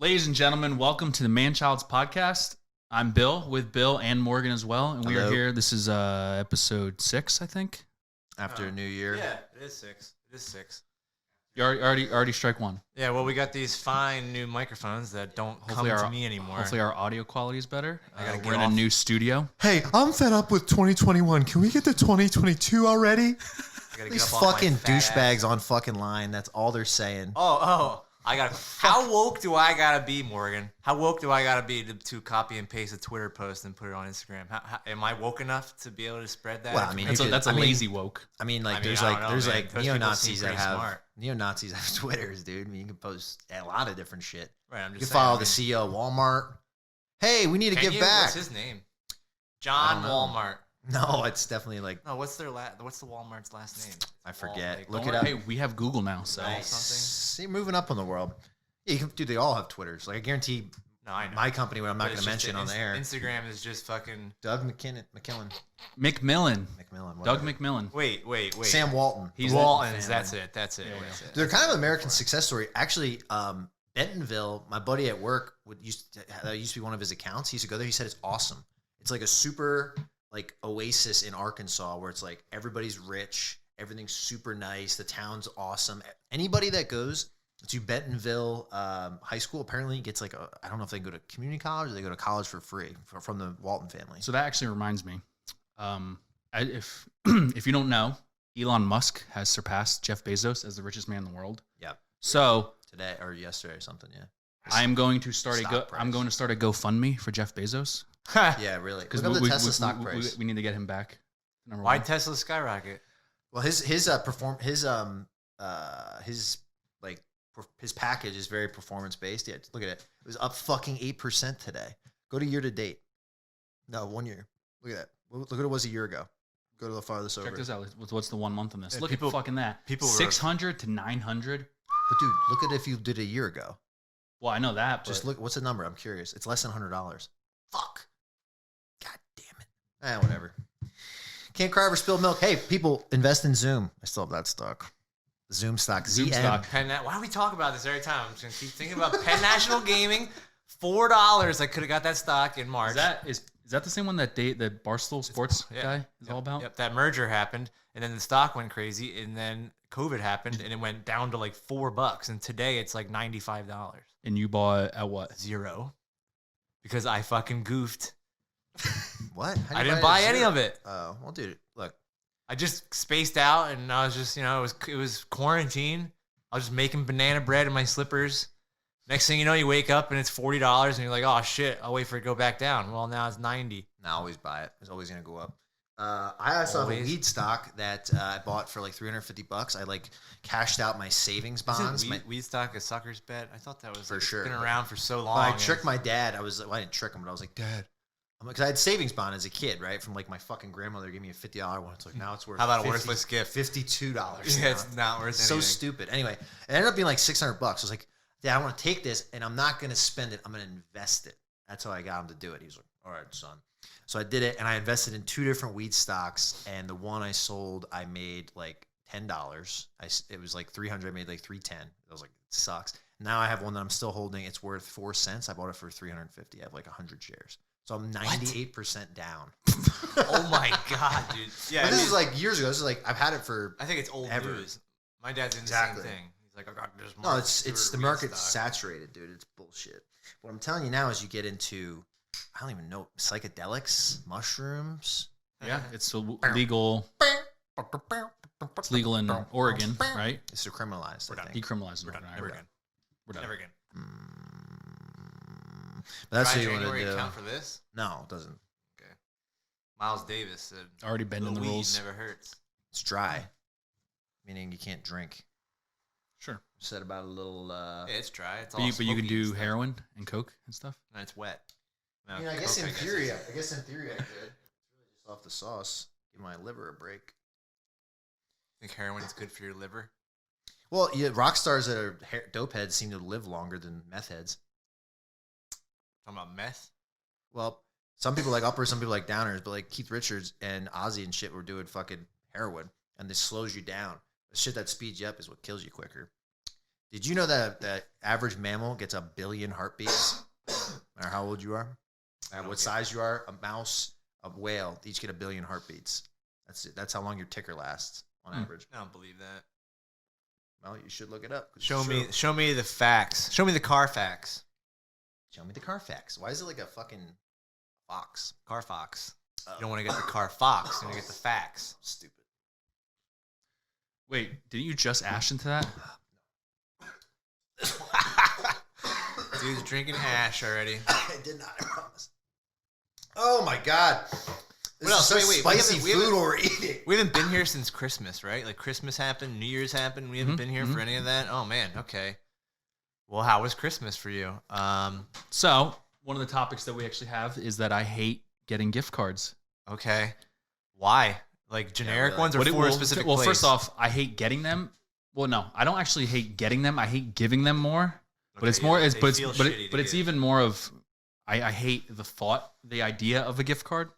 Ladies and gentlemen, welcome to the ManChild's podcast. I'm Bill with Bill and Morgan as well, and we are here. This is episode 6, I think. After New Year. Yeah, it is 6. It is 6. You already strike one. Yeah, well, we got these fine new microphones that don't come to me anymore. Hopefully our audio quality is better. We're in off. a new studio. Hey, I'm fed up with 2021. Can we get to 2022 already? These fucking douchebags on fucking line. That's all they're saying. How woke do I gotta be, Morgan? How woke do I gotta be to copy and paste a Twitter post and put it on Instagram? How, am I woke enough to be able to spread that? Well, I mean, that's a lazy woke. I mean, there's neo-Nazis that have neo-Nazis have Twitters, dude. I mean, you can post a lot of different shit. Right, I'm just you saying, follow the CEO of Walmart. Hey, we need to give back. What's his name? John Walmart. No, it's definitely No, what's the Walmart's last name? I forget. Look it up. Hey, we have Google now, so nice. See, moving up in the world. Yeah, dude, they all have Twitters. I guarantee. No, I know. My company, what I'm not going to mention on the air. Instagram is just fucking Doug McMillan. Doug McMillan. Wait. Sam Walton. He's Walton's. That's it. Yeah. They're kind of an American success story. Actually, Bentonville, my buddy at work used to be one of his accounts. He used to go there. He said it's awesome. It's like a super oasis in Arkansas where it's like everybody's rich, everything's super nice, the town's awesome. Anybody that goes to Bentonville High School apparently gets I don't know if they go to community college or they go to college for free from the Walton family. So that actually reminds me, if you don't know, Elon Musk has surpassed Jeff Bezos as the richest man in the world. Yeah. So today or yesterday or something, yeah. I'm going to start a GoFundMe for Jeff Bezos. Yeah, really. Because the Tesla stock price. We need to get him back. Why Tesla skyrocket? Well, his package is very performance based. Yeah, look at it. It was up fucking 8% today. Go to year to date. No, 1 year. Look at that. Look at what it was a year ago. Go to the farthest over. Check this out. What's the 1 month on this? Yeah, look at fucking that. 600 to 900. But dude, look at if you did a year ago. Well, I know that. But just look. What's the number? I'm curious. It's less than $100. Fuck. God damn it. Whatever. Can't cry over spilled milk. Hey, people, invest in Zoom. I still have that stock. Zoom stock. Zoom stock. Why do we talk about this every time? I'm just going to keep thinking about Penn National Gaming. $4. I could have got that stock in March. Is that the same one that the Barstool Sports guy is all about? Yep, that merger happened, and then the stock went crazy, and then COVID happened, and it went down to $4, and today it's $95. And you bought at what? 0. Because I fucking goofed. What? I didn't buy any of it. Oh, well, dude, look. I just spaced out, and I was just, it was quarantine. I was just making banana bread in my slippers. Next thing you know, you wake up and it's $40, and you're like, oh shit, I'll wait for it to go back down. Well, now it's 90. No, always buy it. It's always gonna go up. I also have a weed stock that I bought for $350. I cashed out my savings bonds. Weed stock a sucker's bet. I thought that was for sure. It's been around for so long. I tricked my dad. I didn't trick him, but I was like, Dad. Because I had savings bond as a kid, right? From my fucking grandmother gave me a $50 one. It's now it's worth. How about a worthless gift? $52. Yeah, it's not worth anything. So stupid. Anyway, it ended up being $600. I was like, Dad, I want to take this and I'm not going to spend it. I'm going to invest it. That's how I got him to do it. He was like, all right, son. So I did it and I invested in 2 different weed stocks. And the one I sold, I made $10. It was $300. I made $310. I was like, it sucks. Now I have one that I'm still holding. It's worth 4 cents. I bought it for $350. I have 100 shares. So I'm 98% down. Oh my God, dude. Yeah. But this is years ago. This is I've had it for I think it's old ever. News. My dad's in the same thing. He's like, I got this. No, it's the market's saturated, dude. It's bullshit. What I'm telling you now is you get into, I don't even know, psychedelics, mushrooms. Yeah, it's legal. It's legal in Oregon, right? It's decriminalized. We're done. Decriminalized. We're done. Never again. We're done. Never again. But that's what you want to do. Count for this? No, it doesn't. Okay. Miles Davis said, already bending the rules. Never hurts. It's dry, meaning you can't drink. Sure. Said about a little. Yeah, it's dry. It's but you can do heroin and coke and stuff. And it's wet. No, I guess in theory I could. It's really just off the sauce. Give my liver a break. Think heroin is good for your liver? Well, yeah, rock stars that are dope heads seem to live longer than meth heads. Talking about meth? Well, some people like uppers, some people like downers, but Keith Richards and Ozzy and shit were doing fucking heroin, and this slows you down. The shit that speeds you up is what kills you quicker. Did you know that the average mammal gets 1 billion heartbeats? No matter how old you are, no matter what size you are, a mouse, a whale, they each get 1 billion heartbeats. That's how long your ticker lasts on average. I don't believe that. Well, you should look it up. Show me the facts. Show me the car facts. Show me the car facts. Why is it like a fucking fox? Car fox. You don't want to get the car fox. You want to get the facts. Stupid. Wait, didn't you just ash into that? Dude's drinking ash already. I did not, I promise. Oh my god. This What else? is so Wait, spicy food we're eating. We haven't been here since Christmas, right? Like Christmas happened, New Year's happened. We haven't been here for any of that. Oh man, okay. Well, how was Christmas for you? So one of the topics that we actually have is that I hate getting gift cards. Okay. Why? Like generic ones or for a specific place? Well, first off, I hate getting them. Well, no, I don't actually hate getting them. I hate giving them more. But it's more. But it's even more of. I hate the thought, the idea of a gift card.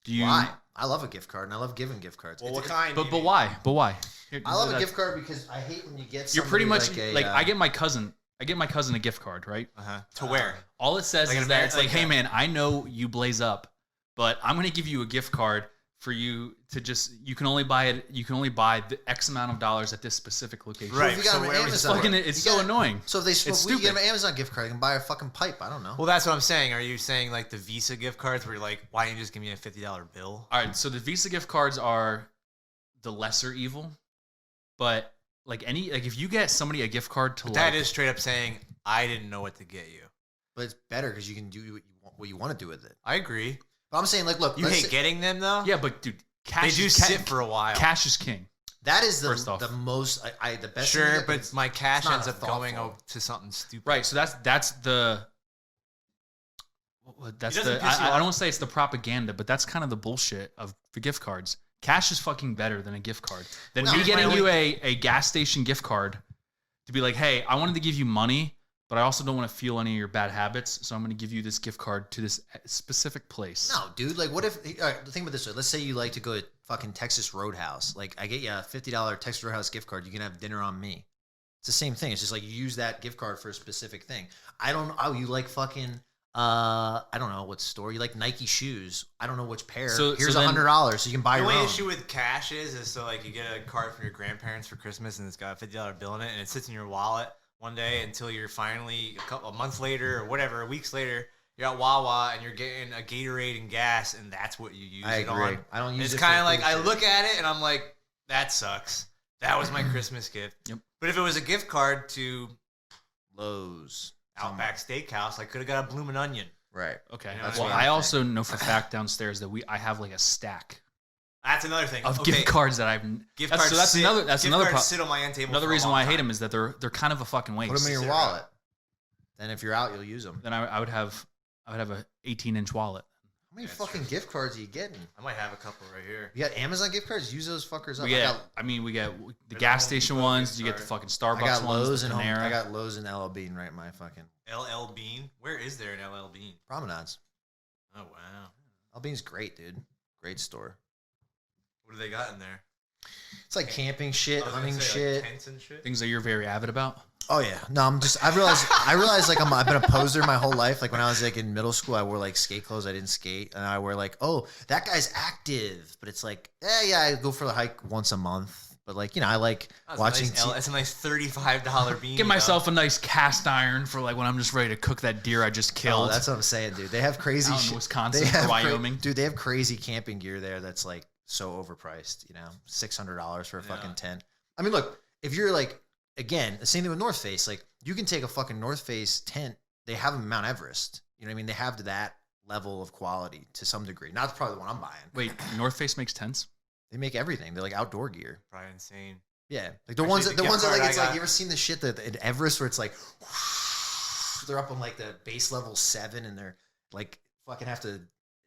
Do you? Why? I love a gift card, and I love giving gift cards. Well, what kind? But why? But why? Here, I love a gift card because I hate when you get. You're pretty much like I get my cousin. I get my cousin a gift card, right? To where? All it says is that it's like, hey man, I know you blaze up, but I'm gonna give you a gift card for you to just. You can only buy it. You can only buy the X amount of dollars at this specific location. Right. So It's so annoying. So if we get an Amazon gift card, I can buy a fucking pipe. I don't know. Well, that's what I'm saying. Are you saying like the Visa gift cards where you're like, why don't you just give me a $50 bill? All right. So the Visa gift cards are the lesser evil, but like if you get somebody a gift card to that is straight up saying I didn't know what to get you. But it's better because you can do what you want to do with it. I agree. But I'm saying, like, look, you hate getting them though. Yeah, but dude, cash they do sit for a while. Cash is king. That is the most the best. Sure, but my cash ends up going to something stupid. Right. So that's the. I don't want to say it's the propaganda, but that's kind of the bullshit of the gift cards. Cash is fucking better than a gift card. Than me getting you a gas station gift card to be like, hey, I wanted to give you money, but I also don't want to feel any of your bad habits, so I'm going to give you this gift card to this specific place. No, dude. Like, what if? All right, think about this way. Let's say you like to go to fucking Texas Roadhouse. Like, I get you a $50 Texas Roadhouse gift card. You can have dinner on me. It's the same thing. It's just like you use that gift card for a specific thing. I don't. Oh, you like fucking. I don't know what store you like. Nike shoes. I don't know which pair. So here's $100, so you can buy your own. The only issue with cash is so like you get a card from your grandparents for Christmas and it's got a $50 bill in it and it sits in your wallet one day until you're finally a month later or whatever, weeks later, you're at Wawa and you're getting a Gatorade and gas and that's what you use it on. I don't use it. It's kind of like I look at it and I'm like, that sucks. That was my Christmas gift. Yep. But if it was a gift card to Lowe's, Outback Steakhouse, I could have got a bloomin' onion. Right. Okay. You know, well, I also know for a fact downstairs that I have like a stack That's another thing. of gift cards that I've. Gift cards. So that's another. That's another. Sit on my end table. Another reason why I hate them is that they're kind of a fucking waste. Put them in your wallet. Then if you're out, you'll use them. Then I would have a 18-inch wallet. How many fucking gift cards are you getting? I might have a couple right here. You got Amazon gift cards? Use those fuckers up. We get the gas station ones. You get the fucking Starbucks ones. I got Lowe's and LL Bean right in my fucking. LL Bean? Where is there an LL Bean? Promenades. Oh, wow. LL Bean's great, dude. Great store. What do they got in there? It's like camping shit, hunting shit. Like tents and shit. Things that you're very avid about. Oh yeah, no, I realized like I've been a poser my whole life. Like when I was like in middle school, I wore like skate clothes. I didn't skate, and I wear like, oh, that guy's active, but it's like, yeah, I go for the hike once a month. But like, I like watching. That's a nice $35 bean. Get myself a nice cast iron for like when I'm just ready to cook that deer I just killed. Oh, that's what I'm saying, dude. They have crazy shit. Wisconsin or Wyoming, dude. They have crazy camping gear there that's like so overpriced. $600 for a fucking tent. I mean, look, if you're like. Again, the same thing with North Face. Like, you can take a fucking North Face tent. They have them in Mount Everest. You know what I mean? They have that level of quality to some degree. Not probably the one I'm buying. Wait, North Face makes tents? They make everything. They're like outdoor gear. Probably insane. Yeah, like the ones that like it's like you ever seen the shit that in Everest where it's like they're up on like the base level 7 and they're like fucking have to.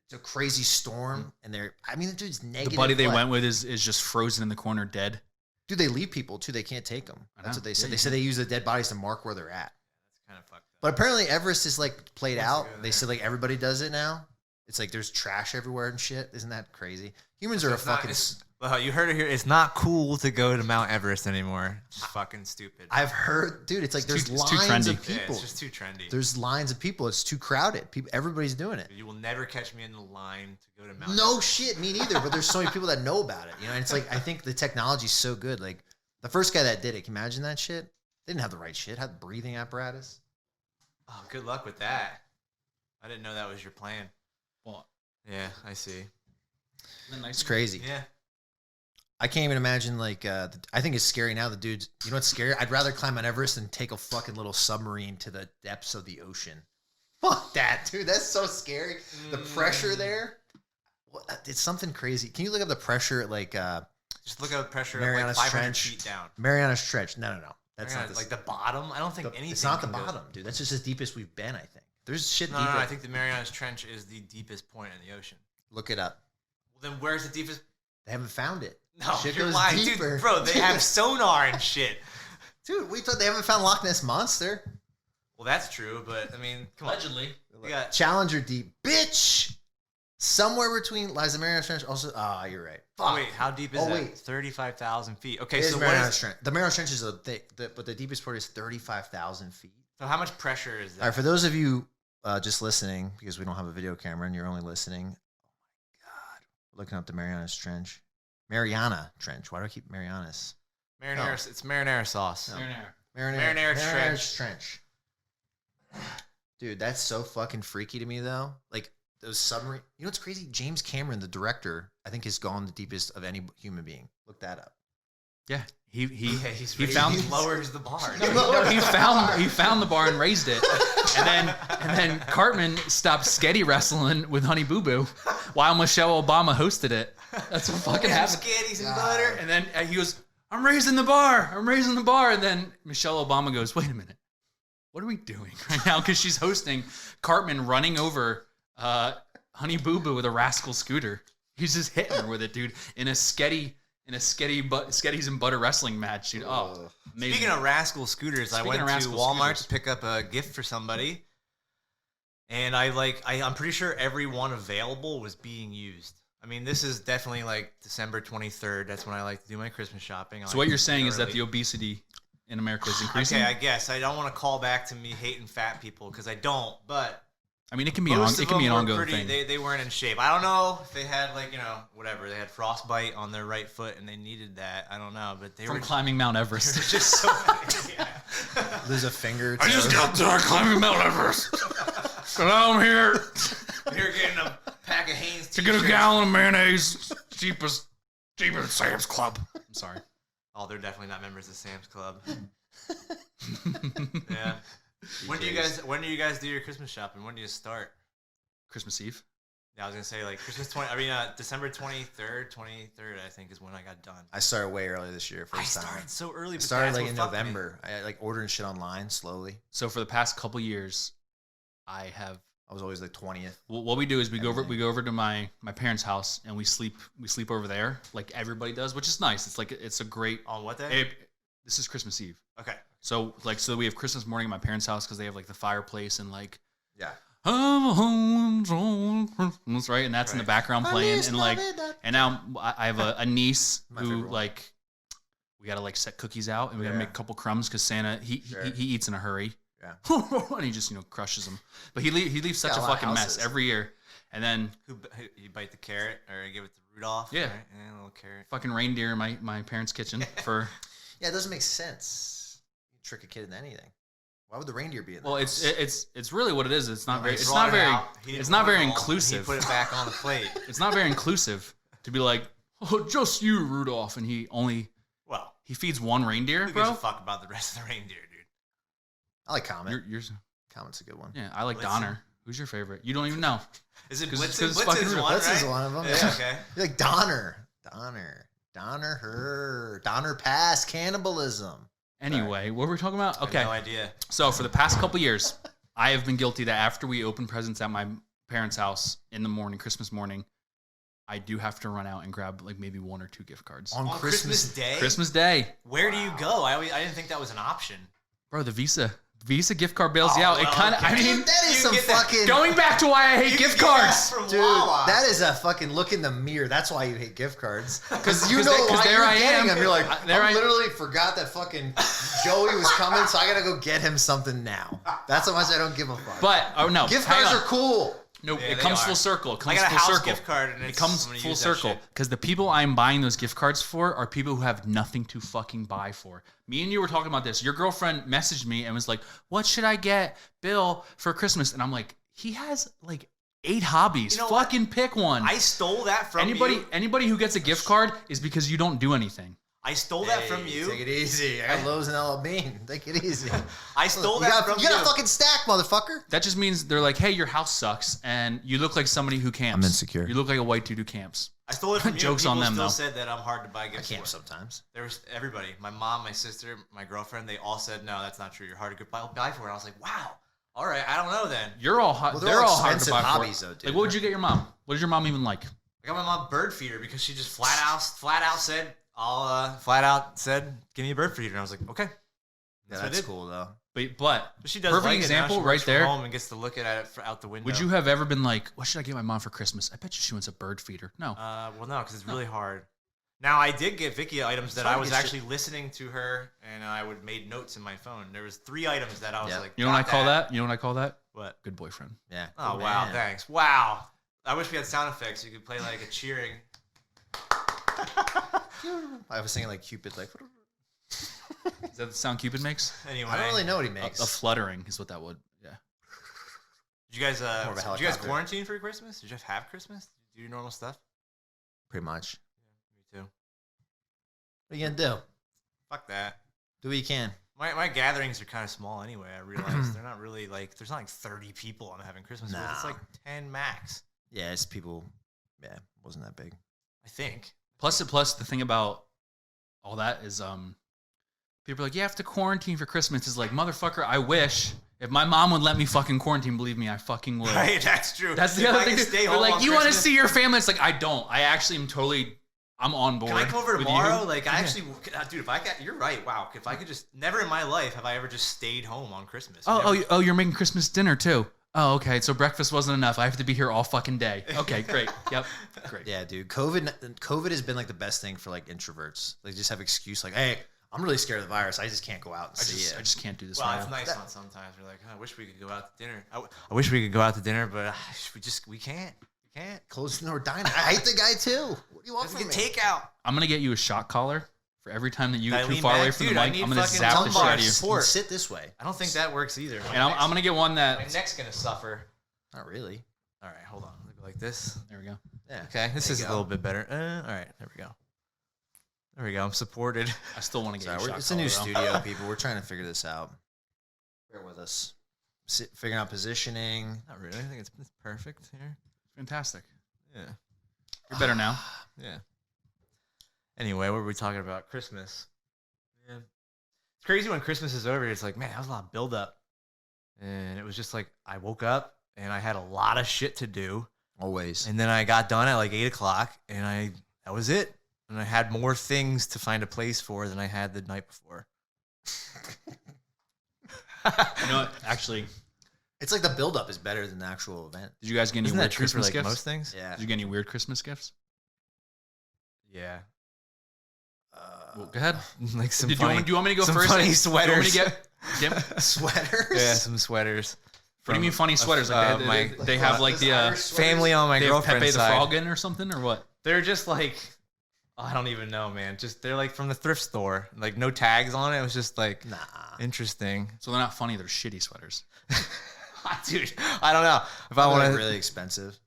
It's a crazy storm and they're. I mean, the dude's negative. The buddy they went with is just frozen in the corner, dead. Dude, they leave people too. They can't take them. That's what they said. They said they use the dead bodies to mark where they're at. That's kind of fucked up. But apparently Everest is like played out. They said like everybody does it now. It's like there's trash everywhere and shit. Isn't that crazy? Humans are a fucking. Well, you heard it here. It's not cool to go to Mount Everest anymore. It's fucking stupid. I've heard, dude. It's like there's too lines of trendy. people. It's just too trendy. There's lines of people. It's too crowded. People, everybody's doing it. You will never catch me in the line to go to Mount No Everest. shit, me neither. But there's so many people that know about it. You know, and it's like I think the technology's so good. Like the first guy that did it, can you imagine that shit? They didn't have the right shit. Had breathing apparatus. Oh, good luck with that. I didn't know that was your plan. Well, Yeah, I see. It's crazy. Yeah. I can't even imagine. Like, I think it's scary now. The dudes, you know what's scary? I'd rather climb Mount Everest than take a fucking little submarine to the depths of the ocean. Fuck that, dude. That's so scary. The pressure there. It's something crazy. Can you look up the pressure at like Just look at the pressure Mariana's of like 500 Trench. feet down. Mariana's Trench? No. That's not Like the bottom. I don't think anything. It's not the can go- bottom, dude. That's just the deepest we've been. I think there's shit No, deeper. I think the Marianas Trench is the deepest point in the ocean. Look it up. Well, then where's the deepest? They haven't found it. No, Shit you're goes lying, deeper. dude, bro. They have sonar and shit. Dude, we thought they haven't found Loch Ness Monster. Well, that's true, but I mean, come allegedly. on. You got Challenger Deep, bitch. Somewhere between lies the Marianas Trench. Also, you're right. Fuck. Wait, how deep is Oh, that? wait. 35,000 feet. Okay, It is so what Marianas is, Trench. The Marianas Trench is but the deepest part is 35,000 feet. so how much pressure is that? All right, for those of you just listening, because we don't have a video camera and you're only listening. Oh my God, looking up the Marianas Trench. Mariana Trench. Why do I keep Marianas? Marinara. It's marinara sauce. Marianas Trench. Dude, that's so fucking freaky to me, though. Like those submarine. You know what's crazy? James Cameron, the director, I think has gone the deepest of any human being. Look that up. Yeah, he He lowers the bar. he found the bar and raised it, and then Cartman stopped sketty wrestling with Honey Boo Boo while Michelle Obama hosted it. That's what fucking happened. Skitties and butter. And then he goes, I'm raising the bar, and then Michelle Obama goes, wait a minute, what are we doing right now? Because she's hosting Cartman running over Honey Boo Boo with a rascal scooter. He's just hitting her with it, dude, in a sketties and butter wrestling match, dude. Oh, amazing. Speaking of rascal scooters, I went to Walmart to pick up a gift for somebody, and I'm pretty sure every one available was being used. I mean, this is definitely like December 23rd. That's when I like to do my Christmas shopping. So what you're saying is that the obesity in America is increasing? Okay, I guess I don't want to call back to me hating fat people because I don't, but. I mean, it can be an ongoing thing. They weren't in shape. I don't know if they had whatever. They had frostbite on their right foot and they needed that. I don't know, but they were climbing Mount Everest. just so yeah. There's a finger. I just got done climbing Mount Everest. And I'm here You're getting a pack of Hanes to get a gallon of mayonnaise. Cheapest Sam's Club. I'm sorry. Oh, they're definitely not members of Sam's Club. Yeah. When do you guys do your Christmas shopping? When do you start? Christmas Eve. Yeah, I was gonna say like December 23rd, I think is when I got done. I started way early this year. I started so early. I But started that's like what in fucked me. November. I like ordering shit online slowly. So for the past couple years, I was always like 20th. What we do is we go over to my parents' house and we sleep over there like everybody does, which is nice. It's a great. On what day? This is Christmas Eve. Okay. So we have Christmas morning at my parents' house because they have like the fireplace and like Yeah. Christmas, right? And that's in the background playing and now I have a niece who like we gotta like set cookies out and we gotta make a couple crumbs because Santa he eats in a hurry. Yeah. And he just crushes them. But he leaves such a fucking mess every year. And then who you bite the carrot or give it to Rudolph? Yeah. Right? And a little carrot. Fucking reindeer in my parents' kitchen for. Yeah, it doesn't make sense. You trick a kid into anything. Why would the reindeer be in there? Well, it's really what it is. It's not very inclusive. He put it back on the plate. It's not very inclusive to be like, oh, just you, Rudolph, and he feeds one reindeer, who bro. gives a fuck about the rest of the reindeer, dude? I like Comet. Yours. Comet's a good one. Yeah, I like Blitzen. Donner. Who's your favorite? You don't even know. Is it 'Cause Blitzen? it's fucking Blitzen's Rudolph. one, Blitzen's right? one of them. Yeah, okay. You like Donner Pass cannibalism. Anyway, what were we talking about? I have Okay. no idea. So for the past couple years, I have been guilty that after we open presents at my parents' house in the morning, Christmas morning, I do have to run out and grab like maybe 1 or 2 gift cards. On Christmas Day? Christmas Day. Where do you go? I didn't think that was an option. Bro, the Visa Visa gift card bails you out. It kind of, I mean, Dude, that is some fucking. going back to why I hate gift cards. Dude, that is a fucking look in the mirror. That's why you hate gift cards. Because you know why there you're I getting am. them. You're like, There I I- literally forgot that fucking Joey was coming, so I gotta go get him something now. That's how much I don't give a fuck. But, oh no. gift hang cards on. are cool. No, Yeah, it they comes are. full circle. It I comes got a full house circle. gift card, and It it's, comes I'm gonna full use that circle shit. because the people I'm buying those gift cards for are people who have nothing to fucking buy for. Me and you were talking about this. Your girlfriend messaged me and was like, "What should I get Bill for Christmas?" And I'm like, "He has like 8 hobbies. You know fucking pick one." I stole that from you. Anybody who gets a gift card is because you don't do anything. I stole that from you. Take it easy. I got Lowe's and L.A. Bean. Take it easy. I stole you that got, from you you. got a fucking stack, motherfucker. That just means they're like, "Hey, your house sucks, and you look like somebody who camps. I'm insecure. You look like a white dude who camps." I stole it from you. Jokes on People them, still though. said that I'm hard to buy I gifts camp for. sometimes. There was everybody. My mom, my sister, my girlfriend. They all said, no, that's not true. You're hard to buy for. And I was like, wow. All right. I don't know then. You're all hot. Well, they're all hard to expensive buy hobbies, for. though, dude. Like, what would you get your mom? What does your mom even like? I got my mom bird feeder because she just flat out said, give me a bird feeder. And I was like, okay. Yeah, what I that's did. cool though. But She does perfect like example it now. She right works from there. home and gets to look at it out the window. Would you have ever been like, what should I get my mom for Christmas? I bet you she wants a bird feeder. No. Well, no, because it's really hard. Now, I did get Vicky items that Sorry, I was get actually listening to her, and I would made notes in my phone. There was 3 items that I was Yeah. like, You know what I got call that? You know what I call that? What? Good boyfriend. Yeah. Oh, Good wow, man. thanks. Wow. I wish we had sound effects. You could play like a cheering. I was thinking like Cupid, like. Is that the sound Cupid makes? Anyway. I don't really know what he makes. A fluttering is what that would. Yeah. Did you guys, More of a did you guys helicopter. quarantine for Christmas? Did you have Christmas? Did you do your normal stuff? Pretty much. Me too. What are you gonna do? Fuck that. Do what you can. My gatherings are kind of small anyway. I realize they're not really like, there's not like 30 people I'm having Christmas with. It's Nah. like 10 max, Yeah, it's people. Yeah, it wasn't that big. I think. Plus the thing about all that is people are like, you have to quarantine for Christmas. Is like, motherfucker, I wish. If my mom would let me fucking quarantine, believe me, I fucking would. Right, that's true. That's the If other I thing. could Too. stay They're home like, on you want to Christmas- see your family? It's like, I don't. I actually am totally, I'm on board. Can I come over with tomorrow? you. Like, I actually, dude, if I got, you're right. Wow. If I could just, never in my life have I ever just stayed home on Christmas. Never. You're making Christmas dinner too. Oh, okay. So breakfast wasn't enough. I have to be here all fucking day. Okay, great. Yep, great. Yeah, dude. COVID has been like the best thing for like introverts. They just have excuse like, hey, I'm really scared of the virus. I just can't go out and see it. I just can't do this. Well, right it's now. nice on sometimes. We're like, I wish we could go out to dinner. I wish we could go out to dinner, but we can't. We can't. Close the door diner. I hate the guy too. What do you want Let's from get me? takeout. I'm gonna get you a shock collar for every time that you Can I get too lean far back? away from Dude, the I mic. need I'm gonna fucking zap the shit out of you. support. Sit this way. I don't think that works either. And I'm gonna get one my that. neck's gonna suffer. Not really. All right, hold on. Look like this. There we go. Yeah. Okay, this There is you a go. little bit better. All right, there we go. There we go. I'm supported. I still want to get Sorry, you a shock it's a new collar, though. studio, people. We're trying to figure this out. Bear with us. Figuring out positioning. Not really. I think it's perfect here. Fantastic. Yeah. You're better now. Yeah. Anyway, what were we talking about? Christmas. Yeah. It's crazy when Christmas is over. It's like, man, that was a lot of buildup. And it was just like, I woke up and I had a lot of shit to do. Always. And then I got done at like 8 o'clock and that was it. And I had more things to find a place for than I had the night before. You know what? Actually, It's like the buildup is better than the actual event. did you guys get any Isn't weird that true for Christmas like gifts? most things? Yeah. Did you get any weird Christmas gifts? Yeah. Well, go ahead. Like some Do you funny, want me to go some first? funny Do you want me to sweaters. get? Sweaters? Yeah, some sweaters. What do you mean funny sweaters? Like they have like the Family on my they have girlfriend's Pepe the side. Frog in or something or what? They're just like, I don't even know, man. Just they're like from the thrift store, like no tags on it. It was just like Nah. interesting, So they're not funny. They're shitty sweaters. dude. I don't know if I Probably want like to. really expensive.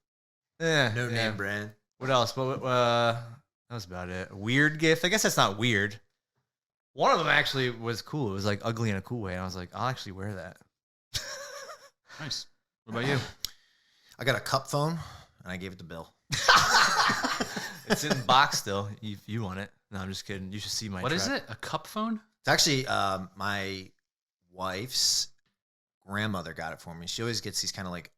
Yeah, No yeah. name brand. What else? What that was about it. A weird gift. I guess that's not weird. One of them actually was cool. It was like ugly in a cool way, and I was like, I'll actually wear that. Nice. What about you? I got a cup phone and I gave it to Bill. It's in the box still. If you want it. No, I'm just kidding. You should see my. What is truck. it? A cup phone? It's actually my wife's grandmother got it for me. She always gets these kind of like,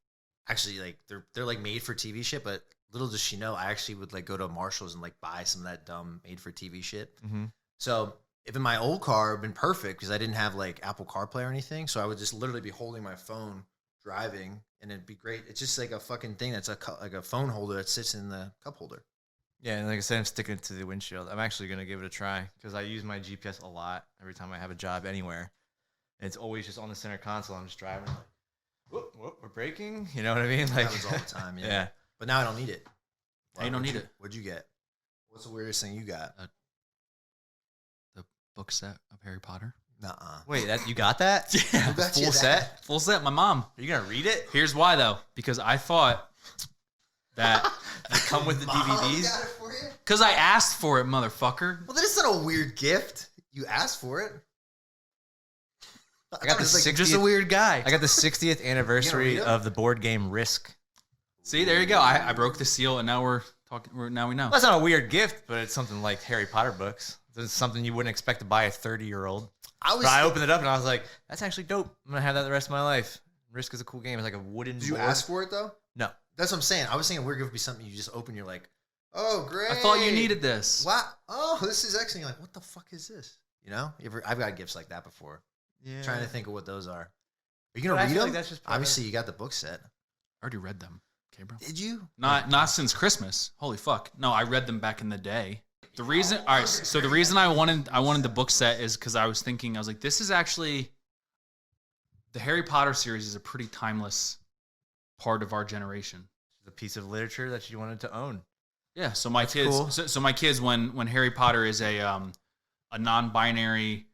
actually like they're like made for TV shit, but little does she know, I actually would like go to Marshall's and like buy some of that dumb made for TV shit. Mm-hmm. So if in my old car, it'd been perfect because I didn't have like Apple CarPlay or anything. So I would just literally be holding my phone driving, and it'd be great. It's just like a fucking thing that's like a phone holder that sits in the cup holder. Yeah, and like I said, I'm sticking it to the windshield. I'm actually gonna give it a try because I use my GPS a lot every time I have a job anywhere. And it's always just on the center console. I'm just driving, like, whoop, whoop, we're braking. You know what I mean? Like, Happens all the time. Yeah. yeah. But now I don't need it. Hey, you don't need it. What'd you get? What's the weirdest thing you got? The book set of Harry Potter. Nuh-uh. Wait, that you got that? Yeah. Who got you Full that? set? Full set. My mom. Are you gonna read it? Here's why though, because I thought that They come with the Mom DVDs. got it for you? because I asked for it, motherfucker. Well, that is not a weird gift. You asked for it. I got the was like, 60th just a weird guy. I got the 60th anniversary read it? of the board game Risk. See, there you go. I broke the seal, and now we're talking. Now we know. Well, that's not a weird gift, but it's something like Harry Potter books. It's something you wouldn't expect to buy a 30-year-old. But I opened it up and I was like, that's actually dope. I'm gonna have that the rest of my life. Risk is a cool game. It's like a wooden. Did you board. ask for it though? No. That's what I'm saying. I was thinking weird gift would be something you just open. You're like, oh great. I thought you needed this. What? Oh, this is excellent. You're like, what the fuck is this? You know, I've got gifts like that before. Yeah. Trying to think of what those are. Are you But gonna I read feel them? like that's just part of Obviously, you got the book set. I already read them. Okay, bro. Did you? Not since Christmas. Holy fuck. No, I read them back in the day. The reason, all right. So the reason I wanted the book set is because I was thinking, I was like, this is actually the Harry Potter series is a pretty timeless part of our generation. the piece of literature that you wanted to own. Yeah. So my That's kids, cool. so my kids, when Harry Potter is a non-binary,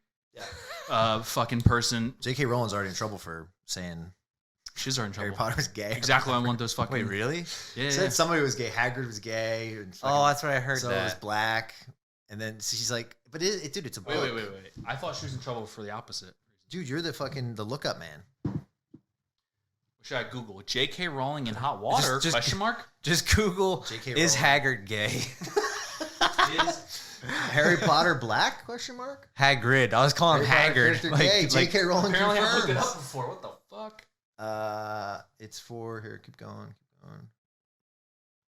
fucking person, J.K. Rowling's already in trouble for saying she's in trouble. Harry Potter's gay. Exactly. I want those fucking. Wait, really? Yeah. Said somebody was gay. Hagrid was gay. And Oh, that's what I heard. so that. it was black. And then she's like, but dude, it's a book. Wait. I thought she was in trouble for the opposite. Dude, you're the lookup man. What should I Google? J.K. Rowling in hot water? Just- question mark. Just Google. J.K. Is Rowling. Hagrid gay? Harry Potter black? Question mark. Hagrid. I was calling him Harry Potter Haggard. character gay. J.K. Rowling Apparently, I've looked it up confirms. before. What the fuck? It's for here. Keep going.